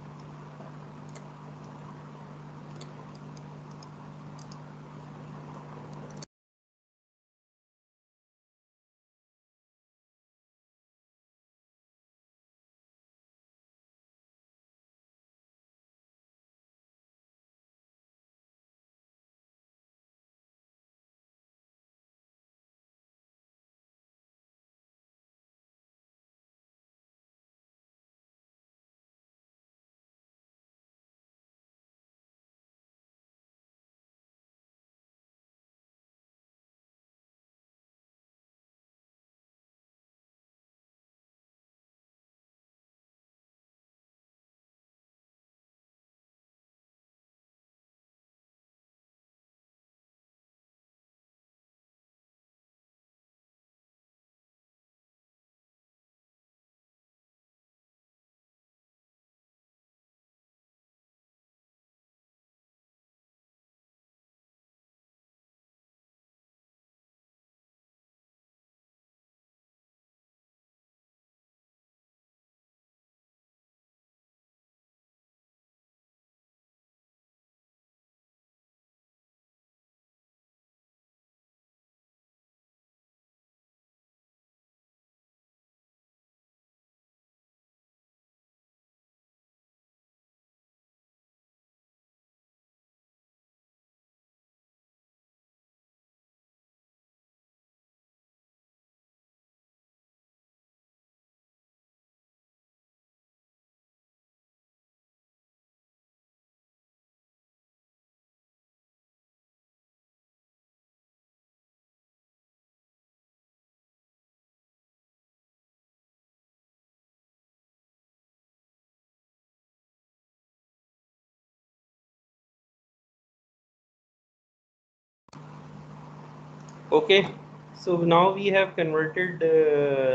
Okay, so now we have converted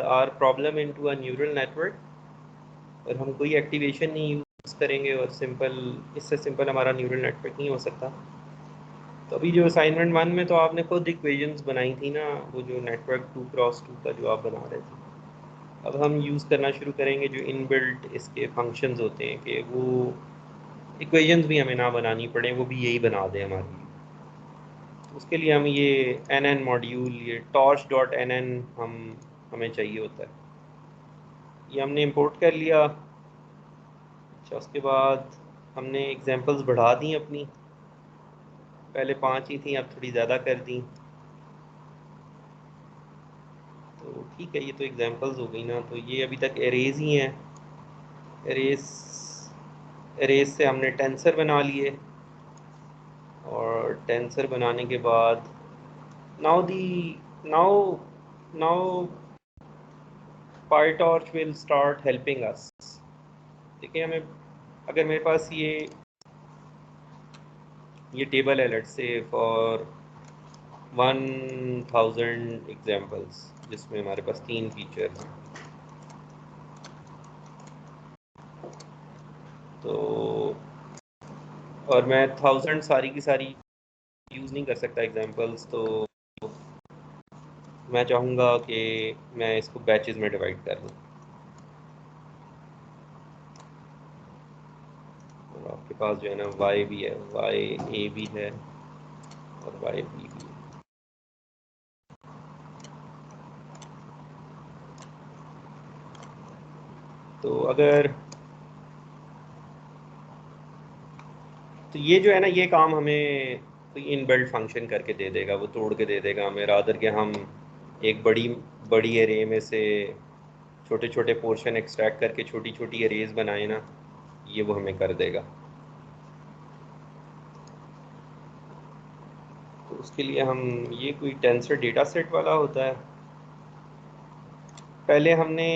our problem into a neural network. और हम कोई एक्टिवेशन नहीं यूज़ करेंगे और इससे सिंपल हमारा न्यूरल नेटवर्क नहीं हो सकता। तो अभी जो असाइनमेंट 1 में तो आपने खुद इक्वेशंस बनाई थी ना, वो जो नेटवर्क 2x2 का जो आप बना रहे थे। अब हम यूज़ करना शुरू करेंगे जो इनबिल्ट इसके फंक्शंस होते हैं, कि वो इक्वेशंस भी हमें ना बनानी पड़े, वो भी यही बना दें हमारे लिए। उसके लिए हम ये nn मॉड्यूल, ये torch.nn हमें चाहिए होता है। ये हमने इंपोर्ट कर लिया। अच्छा, उसके बाद हमने एग्जांपल्स बढ़ा दी अपनी, पहले 5 ही थी, अब थोड़ी ज़्यादा कर दी। तो ठीक है, ये तो एग्जांपल्स हो गई ना। तो ये अभी तक एरेज ही हैं। एरेज से हमने टेंसर बना लिए, और टेंसर बनाने के बाद now now PyTorch will start helping us. देखिए, हमें अगर मेरे पास ये टेबल है, लेट्स से फॉर 1000 एग्जांपल्स, जिसमें हमारे पास 3 फीचर हैं। तो और मैं 1000 सारी की सारी यूज़ नहीं कर सकता एग्जांपल्स, तो मैं चाहूँगा कि मैं इसको बैचेस में डिवाइड कर दूँ। और आपके पास जो है ना वाई भी है, वाई ए भी है और वाई बी भी है। तो अगर तो ये जो है ना, ये काम हमें कोई इनबिल्ट फंक्शन करके दे देगा, वो तोड़ के दे देगा हमें, रादर के हम एक बड़ी बड़ी एरे में से छोटे छोटे पोर्शन एक्सट्रैक्ट करके छोटी छोटी एरेज बनाए ना, ये वो हमें कर देगा। तो उसके लिए हम ये कोई टेंसर डेटा सेट वाला होता है, पहले हमने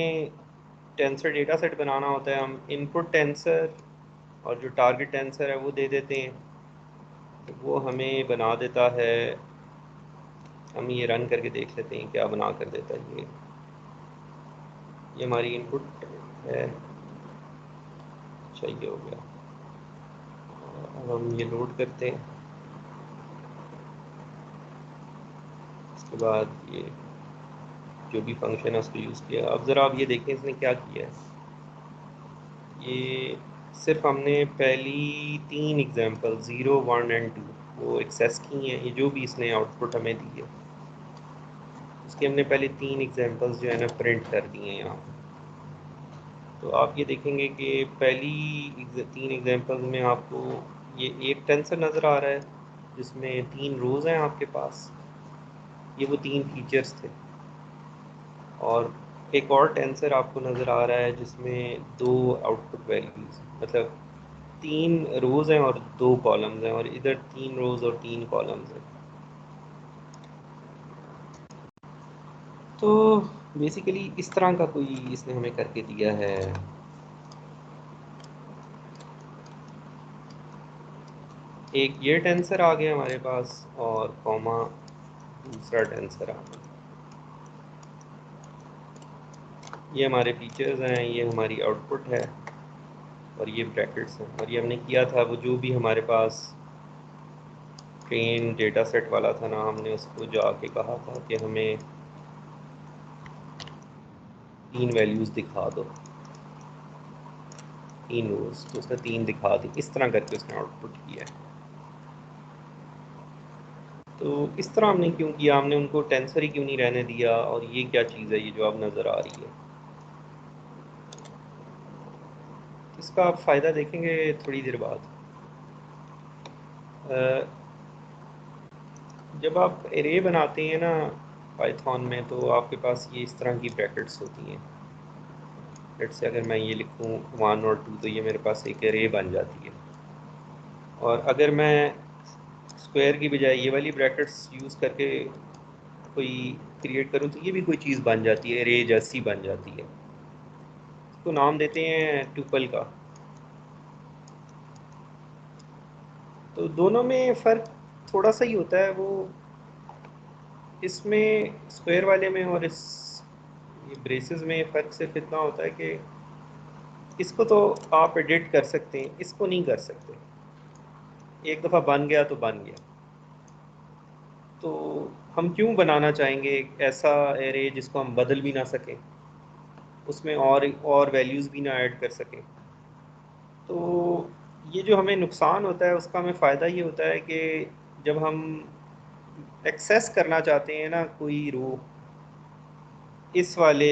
टेंसर डेटा सेट बनाना होता है। हम इनपुट टेंसर और जो टारगेट टेंसर है वो दे देते हैं, तो वो हमें बना देता है। हम ये रन करके देख लेते हैं क्या बना कर देता है। ये हमारी इनपुट है। अच्छा, ये हो गया। अब हम ये लोड करते हैं। उसके बाद ये जो भी फंक्शन है उसको यूज़ किया। अब ज़रा आप ये देखें इसने क्या किया है। ये सिर्फ हमने पहली 3 एग्जांपल 0, 1 एंड 2 वो एक्सेस की हैं। ये जो भी इसने आउटपुट हमें दी है, उसके हमने पहले 3 एग्जांपल्स जो है ना प्रिंट कर दिए हैं यहाँ पे। तो आप ये देखेंगे कि पहली 3 एग्जांपल्स में आपको ये एक टेंसर नज़र आ रहा है जिसमें 3 रोज़ हैं आपके पास। ये वो 3 फीचर्स थे। और एक और टेंसर आपको नज़र आ रहा है जिसमें 2 आउटपुट वैल्यूज़, मतलब 3 रोज़ हैं और 2 कॉलम्स हैं, और इधर 3 रोज़ और 3 कॉलम्स हैं। तो बेसिकली इस तरह का कोई इसने हमें करके दिया है। एक ये टेंसर आ गया हमारे पास, और कॉमा दूसरा टेंसर आ गया। ये हमारे फीचर्स हैं, ये हमारी आउटपुट है, और ये ब्रैकेट्स हैं। और ये हमने किया था वो जो भी हमारे पास ट्रेन डेटा सेट वाला था ना, हमने उसको जाके कहा था कि हमें 3 वैल्यूज़ दिखा दो, 3 रोज़। तो उसने 3 दिखा दी। इस तरह करके उसने आउटपुट किया है। तो इस तरह हमने क्यों किया, हमने उनको टेंसर ही क्यों नहीं रहने दिया। और ये क्या चीज़ है ये जो अब नज़र आ रही है, इसका आप फ़ायदा देखेंगे थोड़ी देर बाद। जब आप एरे बनाते हैं ना पाइथन में, तो आपके पास ये इस तरह की ब्रैकेट्स होती हैं। लेट्स से अगर मैं ये लिखूँ 1 और 2, तो ये मेरे पास एक एरे बन जाती है। और अगर मैं स्क्वायर की बजाय ये वाली ब्रैकेट्स यूज़ करके कोई क्रिएट करूँ, तो ये भी कोई चीज़ बन जाती है, एरे जैसी बन जाती है। इसको नाम देते हैं ट्यूपल का। तो दोनों में फ़र्क थोड़ा सा ही होता है। वो इसमें स्क्वायर वाले में और इस ये ब्रेसेस में फ़र्क सिर्फ इतना होता है कि इसको तो आप एडिट कर सकते हैं, इसको नहीं कर सकते। एक दफ़ा बन गया तो बन गया। तो हम क्यों बनाना चाहेंगे एक ऐसा एरे जिसको हम बदल भी ना सकें, उसमें और वैल्यूज़ भी ना ऐड कर सकें। तो ये जो हमें नुकसान होता है उसका हमें फ़ायदा ये होता है कि जब हम एक्सेस करना चाहते हैं ना कोई रो इस वाले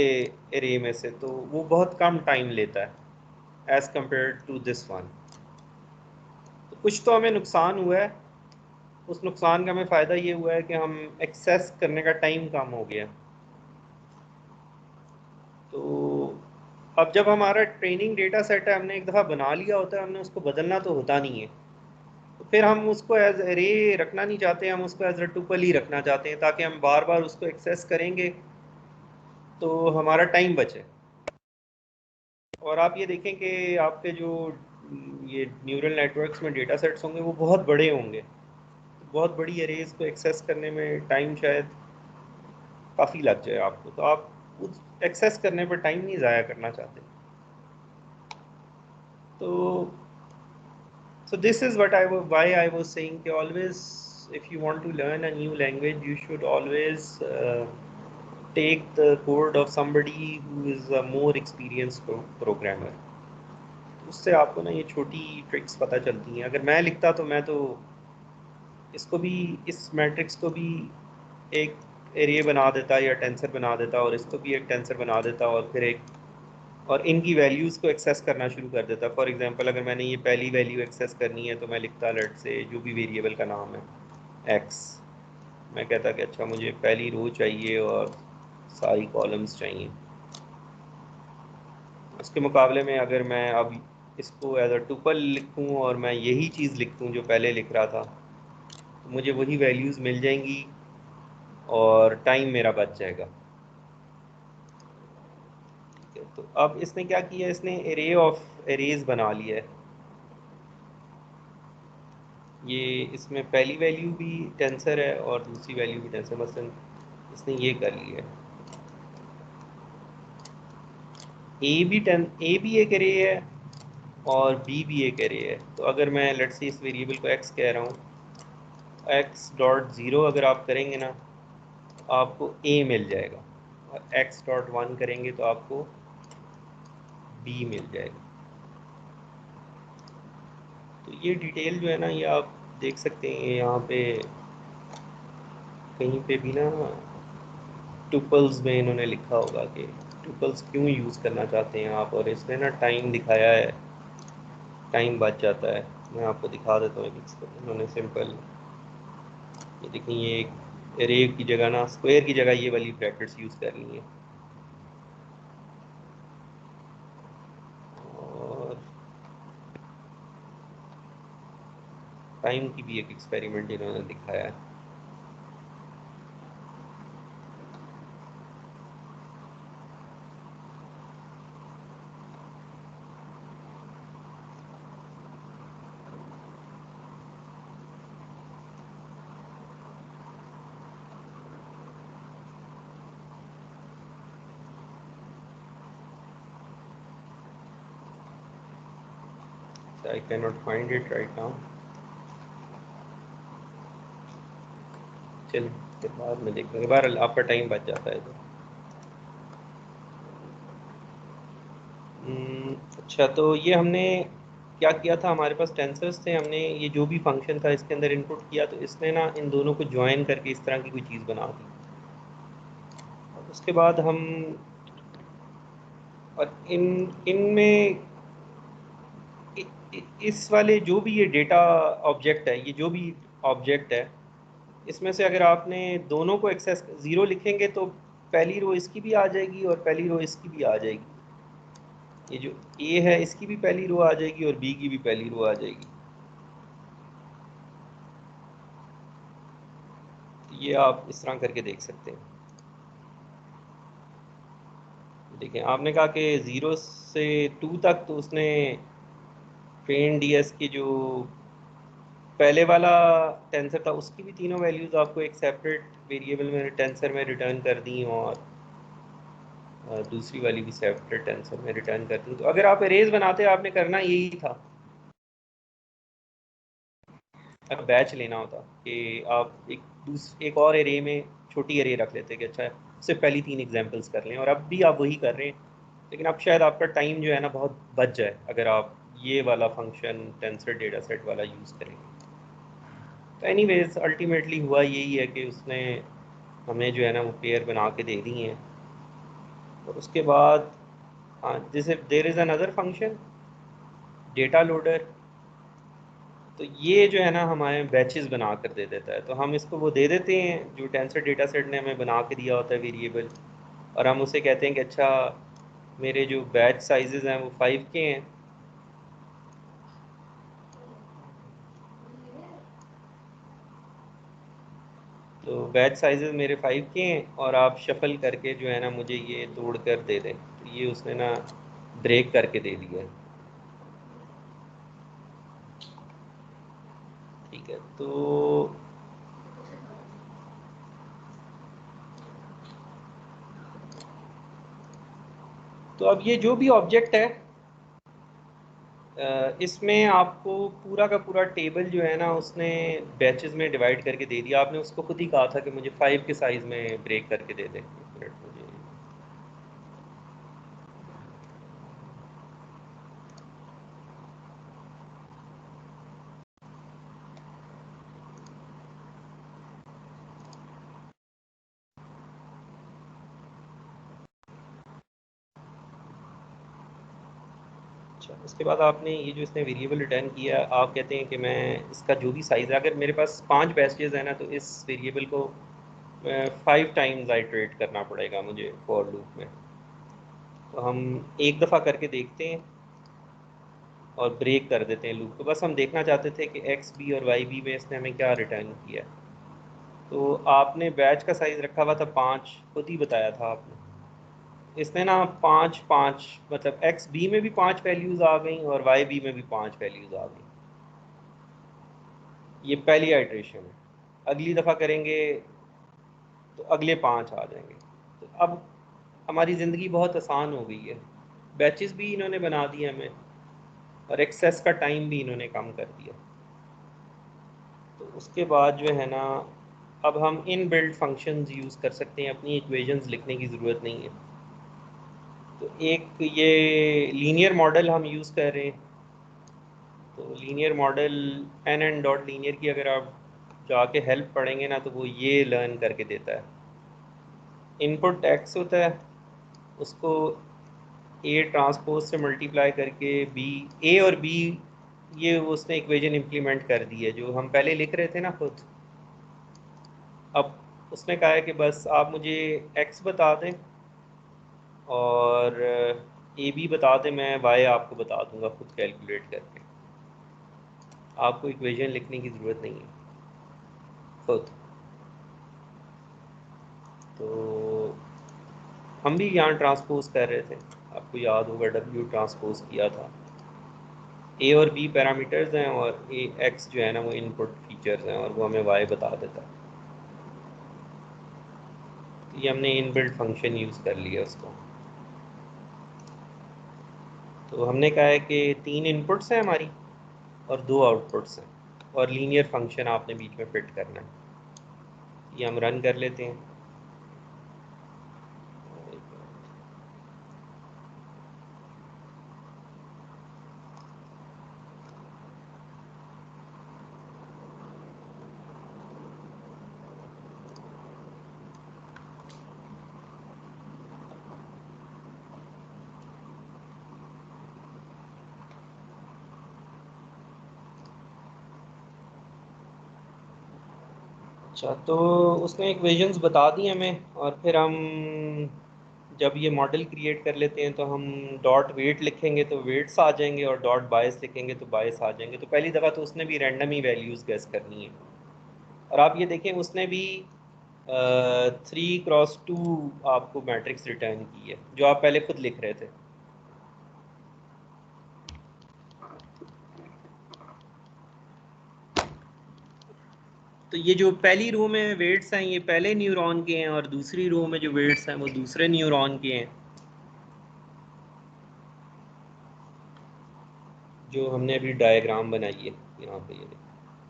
एरे में से, तो वो बहुत कम टाइम लेता है as compared to this one. तो कुछ तो हमें नुकसान हुआ है, उस नुकसान का हमें फ़ायदा ये हुआ है कि हम एक्सेस करने का टाइम कम हो गया। तो अब जब हमारा ट्रेनिंग डेटा सेट है, हमने एक दफ़ा बना लिया होता है, हमने उसको बदलना तो होता नहीं है। तो फिर हम उसको एज एरे रखना नहीं चाहते, हम उसको एज अ टुपल ही रखना चाहते हैं ताकि हम बार बार उसको एक्सेस करेंगे तो हमारा टाइम बचे। और आप ये देखें कि आपके जो ये न्यूरल नेटवर्क्स में डेटा सेट्स होंगे वो बहुत बड़े होंगे, तो बहुत बड़ी एरेज को एक्सेस करने में टाइम शायद काफ़ी लग जाए आपको, तो आप उस एक्सेस करने पर टाइम नहीं ज़ाया करना चाहते। तो this is what why I was saying कि always if you want to learn a new language you should always take the code of somebody who is a more experienced programmer। उससे आपको ना ये छोटी ट्रिक्स पता चलती हैं। अगर मैं लिखता तो मैं तो इसको भी, इस मैट्रिक्स को भी एक एरे बना देता या टेंसर बना देता, और इसको भी एक टेंसर बना देता, और फिर एक और इनकी वैल्यूज़ को एक्सेस करना शुरू कर देता। फॉर एग्जांपल अगर मैंने ये पहली वैल्यू एक्सेस करनी है तो मैं लिखता लेट से जो भी वेरिएबल का नाम है एक्स, मैं कहता कि अच्छा मुझे पहली रो चाहिए और सारी कॉलम्स चाहिए। उसके मुकाबले में अगर मैं अब इसको एज अ टुपल लिखूं और मैं यही चीज़ लिख दूं जो पहले लिख रहा था, तो मुझे वही वैल्यूज़ मिल जाएंगी और टाइम मेरा बच जाएगा। ठीक है, तो अब इसने क्या किया, इसने एरे ऑफ एरेज बना लिया है। ये इसमें पहली वैल्यू भी टेंसर है और दूसरी वैल्यू भी टेंसर, मसलन इसने ये कर लिया है। ए भी एक एरे है और बी भी एक एरे है। तो अगर मैं लेट्स से इस वेरिएबल को एक्स कह रहा हूँ, एक्स डॉट ज़ीरो अगर आप करेंगे ना तो आपको ए मिल जाएगा, और एक्स डॉट वन करेंगे तो आपको बी मिल जाएगा। तो ये डिटेल जो है ना ये आप देख सकते हैं यहाँ पे कहीं पे भी ना टुपल्स में इन्होंने लिखा होगा कि टुपल्स क्यों यूज़ करना चाहते हैं आप, और इसने ना टाइम दिखाया है, टाइम बच जाता है। मैं आपको दिखा देता हूँ इन्होंने सिंपल, ये देखें ये एक एरे की जगह ना स्क्वायर की जगह ये वाली ब्रैकेट्स यूज़ कर ली हैं। और टाइम की भी एक एक्सपेरिमेंट इन्होंने दिखाया है। I cannot find it right now। चलिए फिर बाद में देख लेंगे, बहरहाल आपका टाइम बच जाता है तो। अच्छा, तो ये हमने क्या किया था, हमारे पास टेंसर्स थे, हमने ये जो भी फंक्शन था इसके अंदर इनपुट किया, तो इसने ना इन दोनों को ज्वाइन करके इस तरह की कोई चीज़ बना दी। उसके बाद हम और इनमें इस वाले जो भी ये डेटा ऑब्जेक्ट है, ये जो भी ऑब्जेक्ट है, इसमें से अगर आपने दोनों को एक्सेस ज़ीरो लिखेंगे तो पहली रो इसकी भी आ जाएगी और पहली रो इसकी भी आ जाएगी। ये जो ए है इसकी भी पहली रो आ जाएगी और बी की भी पहली रो आ जाएगी। तो ये आप इस तरह करके देख सकते हैं। देखें, आपने कहा कि 0 से 2 तक तो उसने ट्रेन डीएस की जो पहले वाला टेंसर था उसकी भी तीनों वैल्यूज़ आपको एक सेपरेट वेरिएबल में टेंसर में रिटर्न कर दी और दूसरी वाली भी सेपरेट टेंसर में रिटर्न कर दी। तो अगर आप एरेज बनाते आपने करना यही था, अगर बैच लेना होता कि आप एक और एरे में छोटी एरे रख लेते कि अच्छा उससे पहली 3 एग्जांपल्स कर लें, और अब भी आप वही कर रहे हैं, लेकिन अब शायद आपका टाइम जो है ना बहुत बच जाए अगर आप ये वाला फंक्शन टेंसर डेटा सेट वाला यूज़ करेंगे। तो एनीवेज अल्टीमेटली हुआ यही है कि उसने हमें जो है ना वो पेयर बना के दे दी हैं, और उसके बाद जैसे there is another function data loader, तो ये जो है ना हमारे बैचेस बना कर दे देता है। तो हम इसको वो दे देते हैं जो टेंसर डेटा सेट ने हमें बना के दिया होता है वेरिएबल, और हम उसे कहते हैं कि अच्छा मेरे जो बैच साइजेस हैं वो 5 के हैं, तो बैच साइजेस मेरे 5 के हैं और आप शफल करके जो है ना मुझे ये तोड़ कर दे दें। तो ये उसने ना ब्रेक करके दे दिया है। ठीक है, तो अब ये जो भी ऑब्जेक्ट है इसमें आपको पूरा का पूरा टेबल जो है ना उसने बैचेस में डिवाइड करके दे दिया। आपने उसको खुद ही कहा था कि मुझे 5 के साइज़ में ब्रेक करके दे दे। एक मिनट मुझे, अच्छा उसके बाद आपने ये जो इसने वेरिएबल रिटर्न किया, आप कहते हैं कि मैं इसका जो भी साइज़ है, अगर मेरे पास 5 बैचेस है ना तो इस वेरिएबल को 5 टाइम्स आइटरेट करना पड़ेगा मुझे फॉर लूप में। तो हम एक दफ़ा करके देखते हैं और ब्रेक कर देते हैं लूप को। बस हम देखना चाहते थे कि एक्स बी और वाई बी में इसने हमें क्या रिटर्न किया। तो आपने बैच का साइज़ रखा हुआ था 5, खुद ही बताया था आपने। इसने ना 5 5 मतलब एक्स बी में भी 5 वैल्यूज़ आ गई और वाई बी में भी 5 वैल्यूज़ आ गई। ये पहली आइट्रेशन है। अगली दफ़ा करेंगे तो अगले 5 आ जाएंगे। तो अब हमारी ज़िंदगी बहुत आसान हो गई है। बैचेस भी इन्होंने बना दिए हमें और एक्सेस का टाइम भी इन्होंने कम कर दिया। तो उसके बाद जो है ना अब हम इन बिल्ड फंक्शंस यूज़ कर सकते हैं, अपनी इक्वेशंस लिखने की ज़रूरत नहीं है। तो एक ये लीनियर मॉडल हम यूज़ कर रहे हैं। तो linear model n dot linear की अगर आप जाके हेल्प पढ़ेंगे ना तो वो ये लर्न करके देता है। इनपुट एक्स होता है, उसको ए ट्रांसपोज से मल्टीप्लाई करके बी, ए और बी ये उसने इक्वेशन इम्प्लीमेंट कर दी है जो हम पहले लिख रहे थे ना खुद। अब उसने कहा है कि बस आप मुझे एक्स बता दें और ए बी बता दें, मैं वाई आपको बता दूंगा खुद कैलकुलेट करके। आपको इक्वेशन लिखने की ज़रूरत नहीं है खुद। तो हम भी यहाँ ट्रांसपोज कर रहे थे, आपको याद होगा डब्ल्यू ट्रांसपोज किया था। ए और बी पैरामीटर्स हैं और ए एक्स जो है ना वो इनपुट फीचर्स हैं और वो हमें वाई बता देता है। तो ये हमने इनबिल्ट फंक्शन यूज़ कर लिया उसको। तो हमने कहा है कि 3 इनपुट्स हैं हमारी और 2 आउटपुट्स हैं और लीनियर फंक्शन आपने बीच में फिट करना है। ये हम रन कर लेते हैं। अच्छा तो उसने इक्वेशंस बता दी हमें, और फिर हम जब ये मॉडल क्रिएट कर लेते हैं तो हम डॉट वेट लिखेंगे तो वेट्स आ जाएंगे और डॉट बायस लिखेंगे तो बायस आ जाएंगे। तो पहली दफ़ा तो उसने भी रैंडम ही वैल्यूज़ गेस करनी है। और आप ये देखें उसने भी 3x2 आपको मैट्रिक्स रिटर्न की है जो आप पहले खुद लिख रहे थे। तो ये जो पहली रो में वेट्स हैं ये पहले न्यूरॉन के हैं और दूसरी रो में जो वेट्स हैं वो दूसरे न्यूरॉन के हैं। जो हमने अभी डायग्राम बनाई है यहाँ पे,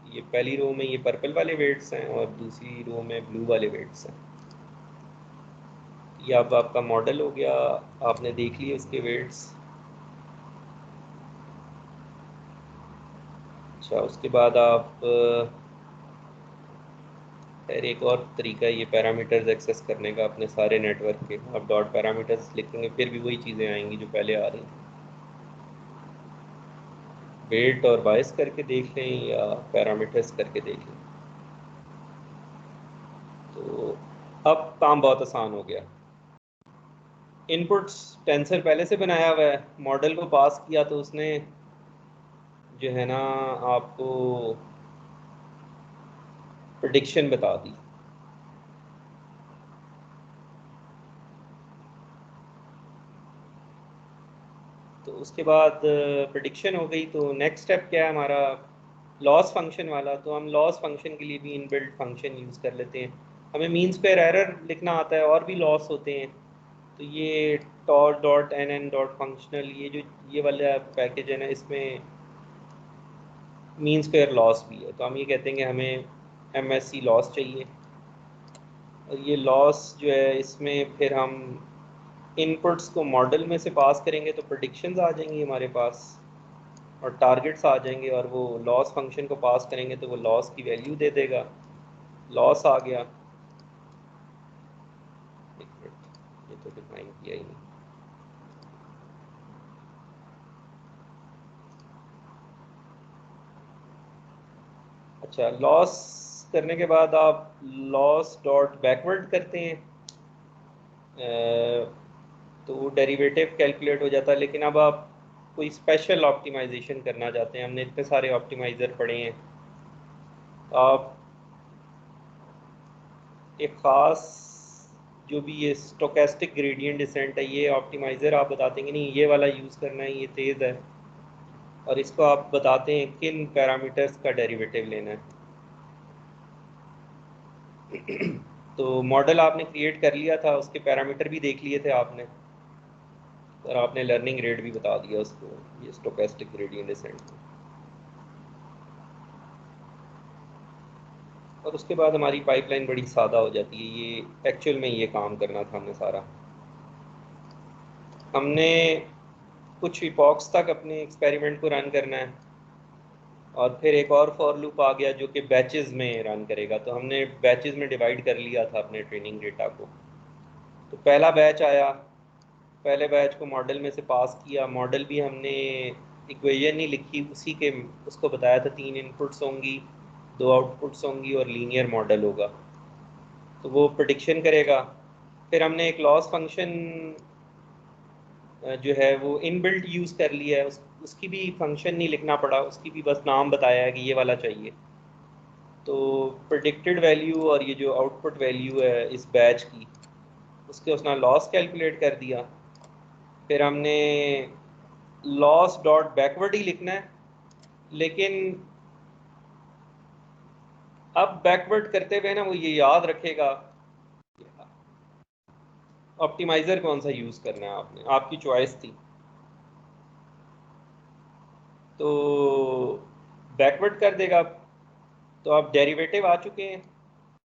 ये पहली रो में ये पर्पल वाले वेट्स हैं और दूसरी रो में ब्लू वाले वेट्स हैं। ये अब आपका मॉडल हो गया, आपने देख लिए इसके वेट्स। अच्छा, उसके बाद आप फिर एक और तरीका है ये पैरामीटर्स एक्सेस करने का अपने सारे नेटवर्क के। आप डॉट पैरामीटर्स लिखेंगे फिर भी वही चीज़ें आएंगी जो पहले आ रही थी। वेट और बायस करके देख लें या पैरामीटर्स करके देख लें। तो अब काम बहुत आसान हो गया। इनपुट्स टेंसर पहले से बनाया हुआ है, मॉडल को पास किया तो उसने जो है ना आपको प्रेडिक्शन बता दी। तो उसके बाद प्रेडिक्शन हो गई तो नेक्स्ट स्टेप क्या है हमारा, लॉस फंक्शन वाला। तो हम लॉस फंक्शन के लिए भी इनबिल्ट फंक्शन यूज़ कर लेते हैं। हमें मीन स्क्वायर एरर लिखना आता है और भी लॉस होते हैं। तो ये torch dot n n dot functional ये वाला पैकेज है ना, इसमें मीन स्क्वायर लॉस भी है। तो हम ये कहते हैं कि हमें MSC लॉस चाहिए। और ये लॉस जो है इसमें फिर हम इनपुट्स को मॉडल में से पास करेंगे तो प्रेडिक्शंस आ जाएंगी हमारे पास और टारगेट्स आ जाएंगे, और वो लॉस फंक्शन को पास करेंगे तो वो लॉस की वैल्यू दे देगा। लॉस आ गया। एक मिनट, ये तो डिफाइन किया ही नहीं। अच्छा, लॉस करने के बाद आप लॉस डॉट बैकवर्ड करते हैं तो डेरिवेटिव कैलकुलेट हो जाता है। लेकिन अब आप कोई स्पेशल ऑप्टिमाइजेशन करना चाहते हैं, हमने इतने सारे ऑप्टिमाइज़र पढ़े हैं, आप एक ख़ास जो भी ये स्टोकेस्टिक ग्रेडियंट डिसेंट है ये ऑप्टिमाइज़र आप बताते हैं कि नहीं ये वाला यूज़ करना है, ये तेज़ है, और इसको आप बताते हैं किन पैरामीटर्स का डेरिवेटिव लेना है। तो मॉडल आपने क्रिएट कर लिया था, उसके पैरामीटर भी देख लिए थे आपने, और आपने लर्निंग रेट भी बता दिया उसको, ये स्टोकेस्टिक ग्रेडियंट डिसेंट। और उसके बाद हमारी पाइपलाइन बड़ी सादा हो जाती है। ये एक्चुअल में ये काम करना था हमने सारा। हमने कुछ इपॉक्स तक अपने एक्सपेरिमेंट को रन करना है और फिर एक और फॉर लूप आ गया जो कि बैचेस में रन करेगा। तो हमने बैचेस में डिवाइड कर लिया था अपने ट्रेनिंग डेटा को। तो पहला बैच आया, पहले बैच को मॉडल में से पास किया। मॉडल भी हमने इक्वेशन नहीं लिखी, उसी के उसको बताया था 3 इनपुट्स होंगी, 2 आउटपुट्स होंगी और लीनियर मॉडल होगा। तो वो प्रेडिक्शन करेगा। फिर हमने एक लॉस फंक्शन जो है वो इनबिल्ट यूज़ कर लिया है, उसकी भी फंक्शन नहीं लिखना पड़ा, उसकी भी बस नाम बताया है कि ये वाला चाहिए। तो प्रेडिक्टेड वैल्यू और ये जो आउटपुट वैल्यू है इस बैच की, उसके उसने लॉस कैलकुलेट कर दिया। फिर हमने लॉस डॉट बैकवर्ड ही लिखना है, लेकिन अब बैकवर्ड करते हुए ना वो ये याद रखेगा ऑप्टिमाइज़र कौन सा यूज़ करना है। आपने, आपकी चॉइस थी। तो बैकवर्ड कर देगा। तो अब डेरिवेटिव आ चुके हैं।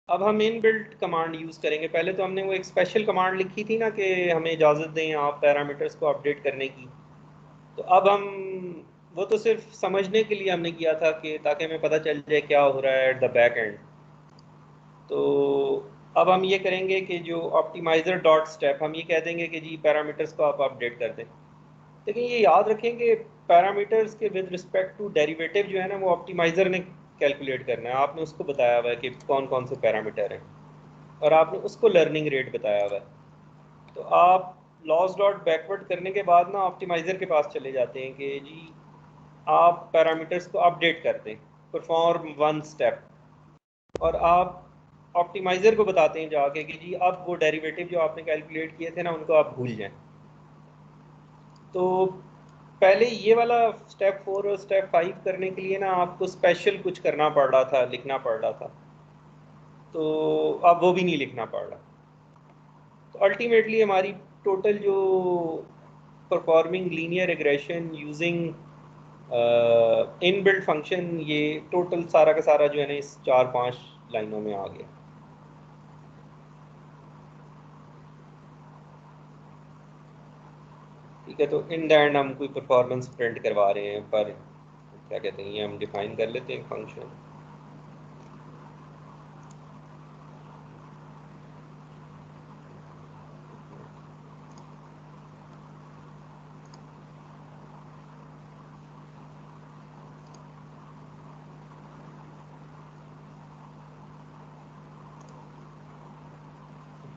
अब हम इनबिल्ट कमांड यूज़ करेंगे। पहले तो हमने वो एक स्पेशल कमांड लिखी थी ना कि हमें इजाज़त दें आप पैरामीटर्स को अपडेट करने की। तो अब हम वो तो सिर्फ समझने के लिए हमने किया था कि ताकि हमें पता चल जाए क्या हो रहा है एट द बैक एंड। तो अब हम ये करेंगे कि जो ऑप्टिमाइज़र डॉट स्टेप, हम ये कह देंगे कि जी पैरामीटर्स को आप अपडेट कर दें। लेकिन ये याद रखें कि पैरामीटर्स के विद रिस्पेक्ट टू डेरिवेटिव जो है ना वो ऑप्टिमाइज़र ने कैलकुलेट करना है। आपने उसको बताया हुआ है कि कौन कौन से पैरामीटर हैं और आपने उसको लर्निंग रेट बताया हुआ है। तो आप लॉस डॉट बैकवर्ड करने के बाद ना ऑप्टिमाइज़र के पास चले जाते हैं कि जी आप पैरामीटर्स को अपडेट कर दें, परफॉर्म वन स्टेप, और आप ऑप्टिमाइज़र को बताते हैं जाके कि जी अब वो डेरिवेटिव जो आपने कैलकुलेट किए थे ना उनको आप भूल जाएं। तो पहले ये वाला स्टेप 4 और स्टेप 5 करने के लिए ना आपको स्पेशल कुछ करना पड़ रहा था, लिखना पड़ रहा था। तो अब वो भी नहीं लिखना पड़ रहा। तो अल्टीमेटली हमारी टोटल जो performing linear regression using in built function, ये टोटल सारा का सारा जो है ना इस 4-5 लाइनों में आ गया। ठीक है, तो इन द एंड हम कोई परफॉर्मेंस प्रिंट करवा रहे हैं, पर क्या कहते हैं, ये हम डिफाइन कर लेते हैं फंक्शन।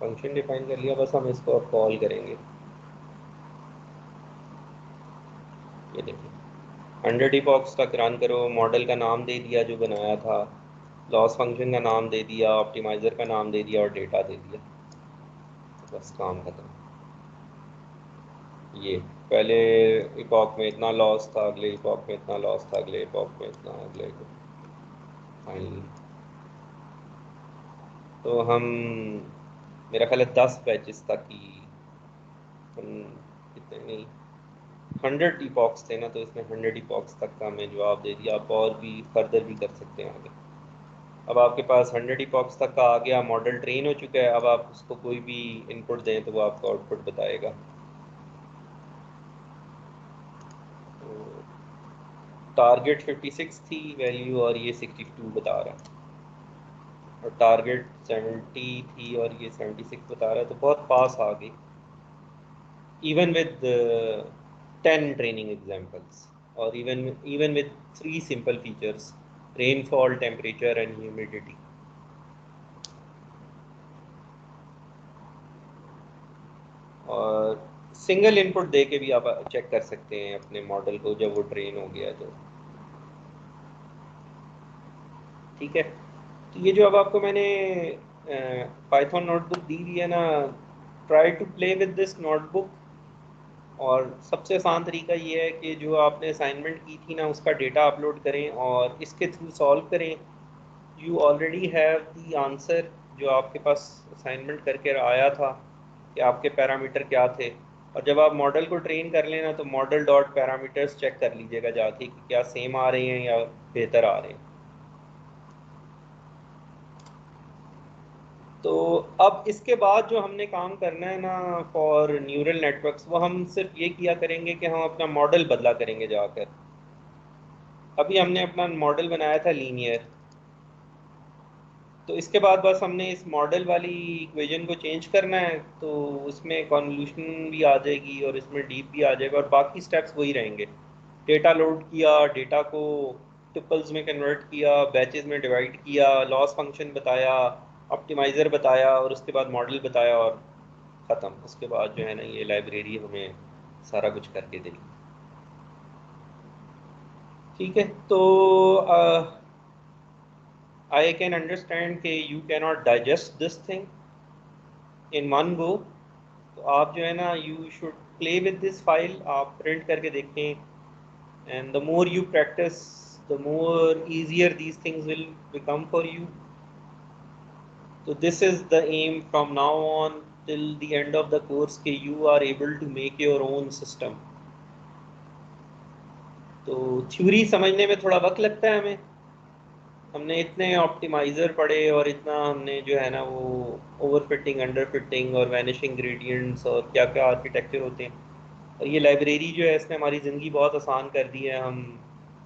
फंक्शन डिफाइन कर लिया, बस हम इसको अब कॉल करेंगे। ये देखिए 100 इपॉक्स तक रन करो, मॉडल का नाम दे दिया जो बनाया था, लॉस फंक्शन का नाम दे दिया, ऑप्टिमाइज़र का नाम दे दिया और डेटा दे दिया, बस काम खत्म। ये पहले इपॉक में इतना लॉस था, अगले इपॉक में इतना लॉस था, अगले इपॉक में इतना, अगले फाइनली तो हम, मेरा ख्याल है 10 बैचेस तक ही, कितने नहीं 100 इपॉक्स थे ना, तो इसमें 100 इपॉक्स तक का हमें जवाब दे दिया। आप और भी फर्दर भी कर सकते हैं आगे। अब आपके पास 100 इपॉक्स तक का आ गया, मॉडल ट्रेन हो चुका है। अब आप उसको कोई भी इनपुट दें तो वो आपको आउटपुट बताएगा। तो टारगेट 56 थी वैल्यू और ये 62 बता रहा है, और टारगेट 70 थी और ये 76 बता रहा है, तो बहुत पास आ गई इवन विद 10 ट्रेनिंग एग्जांपल्स, और even with 3 simple features, rainfall, temperature and humidity. और सिंगल इनपुट दे के भी आप चेक कर सकते हैं अपने मॉडल को जब वो ट्रेन हो गया तो। ठीक है, तो ये जो अब आपको मैंने पाइथन नोटबुक दी हुई है ना, try to play with this notebook. और सबसे आसान तरीका ये है कि जो आपने असाइनमेंट की थी ना उसका डेटा अपलोड करें और इसके थ्रू सॉल्व करें। You already have the answer जो आपके पास असाइनमेंट करके आया था कि आपके पैरामीटर क्या थे। और जब आप मॉडल को ट्रेन कर लेना तो मॉडल डॉट पैरामीटर्स चेक कर लीजिएगा जाके कि क्या सेम आ रहे हैं या बेहतर आ रहे हैं। तो अब इसके बाद जो हमने काम करना है ना फॉर न्यूरल नेटवर्क्स, वो हम सिर्फ ये किया करेंगे कि हम अपना मॉडल बदला करेंगे जाकर। अभी हमने अपना मॉडल बनाया था लीनियर, तो इसके बाद बस हमने इस मॉडल वाली इक्वेशन को चेंज करना है, तो उसमें कॉन्वोल्यूशन भी आ जाएगी और इसमें डीप भी आ जाएगा, और बाकी स्टेप्स वही रहेंगे। डेटा लोड किया, डेटा को ट्रिपल्स में कन्वर्ट किया, बैचेस में डिवाइड किया, लॉस फंक्शन बताया, ऑप्टिमाइज़र बताया, और उसके बाद मॉडल बताया, और ख़त्म। उसके बाद जो है ना ये लाइब्रेरी हमें सारा कुछ करके देगी। ठीक है, तो I can understand कि you cannot digest this thing in one go। तो आप जो है ना you should play with this file, आप print करके देखें, and the more you practice the more easier these things will become for you। So this is the aim from now on till the end of the course कि you are able to make your own system। तो theory समझने में थोड़ा वक्त लगता है हमें, हमने इतने ऑप्टिमाइज़र पढ़े और इतना हमने जो है ना वो ओवर फिटिंग, अंडर फिटिंग और वैनिशिंग ग्रेडियंट्स और क्या क्या आर्किटेक्चर होते हैं। और ये लाइब्रेरी जो है इसने हमारी ज़िंदगी बहुत आसान कर दी है। हम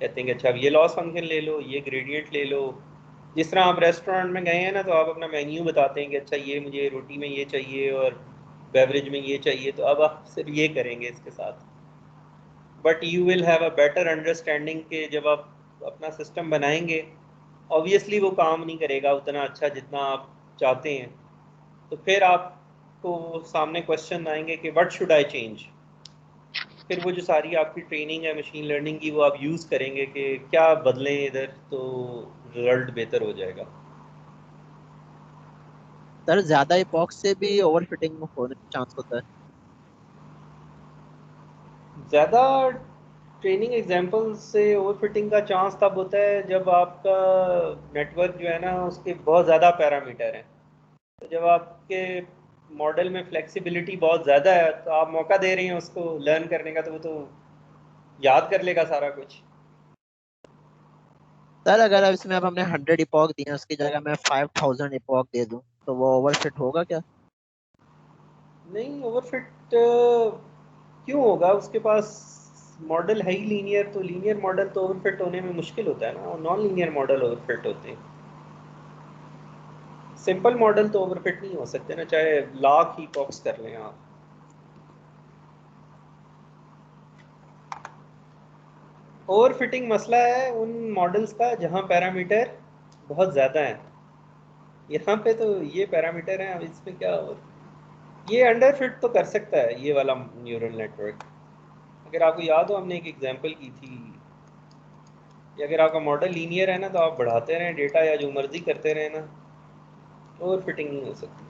कहते हैं कि अच्छा अब ये लॉस फंक्शन ले लो, ये ग्रेडियंट ले लो। जिस तरह आप रेस्टोरेंट में गए हैं ना तो आप अपना मेन्यू बताते हैं कि अच्छा ये मुझे रोटी में ये चाहिए और बेवरेज में ये चाहिए, तो अब आप सिर्फ ये करेंगे इसके साथ। But you will have a better understanding कि जब आप अपना सिस्टम बनाएंगे ऑब्वियसली वो काम नहीं करेगा उतना अच्छा जितना आप चाहते हैं, तो फिर आपको सामने क्वेश्चन आएंगे कि व्हाट शुड आई चेंज। फिर वो जो सारी आपकी ट्रेनिंग है मशीन लर्निंग की वो आप यूज़ करेंगे कि क्या बदलें इधर तो रिजल्ट बेहतर हो जाएगा। सर ज्यादा इपॉक्स से भी ओवरफिटिंग होने का चांस होता है। ज़्यादा ट्रेनिंग एग्जांपल से ओवरफिटिंग का चांस तब होता है जब आपका नेटवर्क जो है ना उसके बहुत ज़्यादा पैरामीटर हैं। तो जब आपके मॉडल में फ्लेक्सिबिलिटी बहुत ज़्यादा है तो आप मौका दे रही हैं उसको लर्न करने का, तो वो तो याद कर लेगा सारा कुछ। सर अगर अब इसमें अब हमने 100 इपॉक दिए उसकी जगह मैं 5000 इपॉक दे दूं तो वो ओवरफिट होगा क्या? नहीं, ओवरफिट क्यों होगा? उसके पास मॉडल है ही लीनियर, तो लीनियर मॉडल तो ओवरफिट होने में मुश्किल होता है ना, और नॉन लीनियर मॉडल ओवरफिट होते हैं। सिंपल मॉडल तो ओवरफिट नहीं हो सकते ना, चाहे लाख ही बॉक्स कर लें आप। ओवरफिटिंग मसला है उन मॉडल्स का जहां पैरामीटर बहुत ज़्यादा है। यहाँ पे तो ये पैरामीटर हैं, अब इसमें क्या ये अंडरफिट तो कर सकता है ये वाला न्यूरल नेटवर्क। अगर आपको याद हो हमने एक एग्जांपल की थी कि अगर आपका मॉडल लीनियर है ना तो आप बढ़ाते रहें डेटा या जो मर्जी करते रहें ना, ओवरफिटिंग नहीं हो सकती।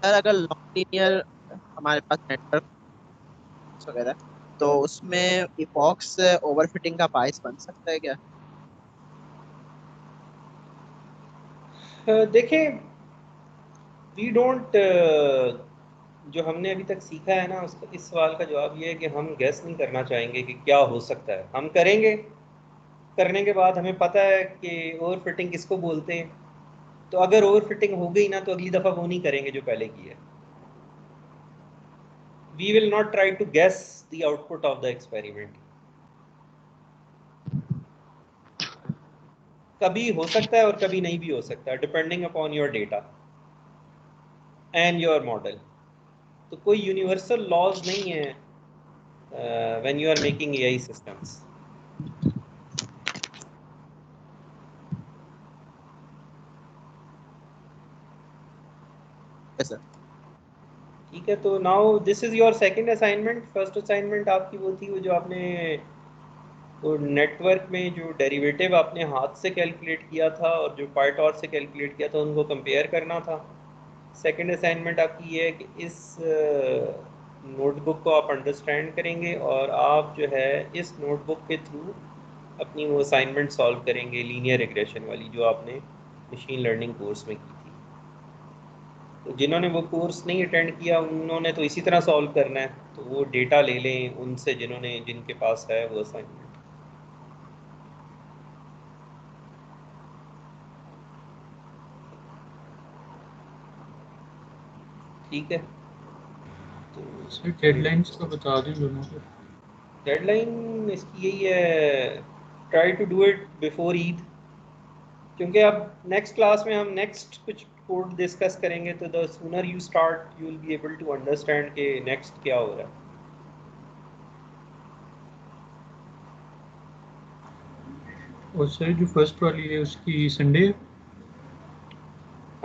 सर अगर नॉन लीनियर हमारे पास नेटवर्क वगैरह तो उसमें इपॉक्स ओवरफिटिंग का बायस बन सकता है क्या? देखें, वी डोंट जो हमने अभी तक सीखा है ना उसका इस सवाल का जवाब ये है कि हम गैस नहीं करना चाहेंगे कि क्या हो सकता है। हम करेंगे, करने के बाद हमें पता है कि ओवर फिटिंग किसको बोलते हैं, तो अगर ओवर फिटिंग हो गई ना तो अगली दफ़ा वो नहीं करेंगे जो पहले की है। We will not try to guess the output of the experiment. कभी हो सकता है और कभी नहीं भी हो सकता, depending upon your data and your model. तो कोई यूनिवर्सल लॉज नहीं है when you are making AI systems. Sir ठीक है, तो now this is your second assignment. First assignment आपकी वो थी वो जो आपने वो नेटवर्क में जो डेरिवेटिव आपने हाथ से कैलकुलेट किया था और जो पाइटॉर से कैलकुलेट किया था उनको कंपेयर करना था। सेकंड असाइनमेंट आपकी ये है कि इस नोटबुक को आप अंडरस्टैंड करेंगे और आप जो है इस नोटबुक के थ्रू अपनी वो असाइनमेंट सॉल्व करेंगे, लीनियर रिग्रेशन वाली जो आपने मशीन लर्निंग कोर्स में की थी। तो जिन्होंने वो कोर्स नहीं अटेंड किया उन्होंने तो इसी तरह सॉल्व करना है, तो वो डेटा ले लें उनसे जिनके पास है वो असाइनमेंट। ठीक है, तो सर डेडलाइंस का बता दें दोनों को। डेडलाइन इसकी यही है, try to do it before Eid, क्योंकि अब नेक्स्ट क्लास में हम नेक्स्ट कुछ कोड डिस्कस करेंगे, तो the sooner you start you will be able to understand कि नेक्स्ट क्या हो रहा है। और सर जो फर्स्ट वाली है उसकी संडे है?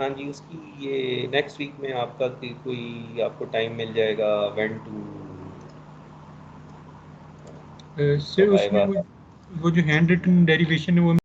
हाँ जी, उसकी ये नेक्स्ट वीक में आपका कोई आपको टाइम मिल जाएगा व्हेन टू सर उसमें वो जो हैंड रिटन डेरिवेशन है वो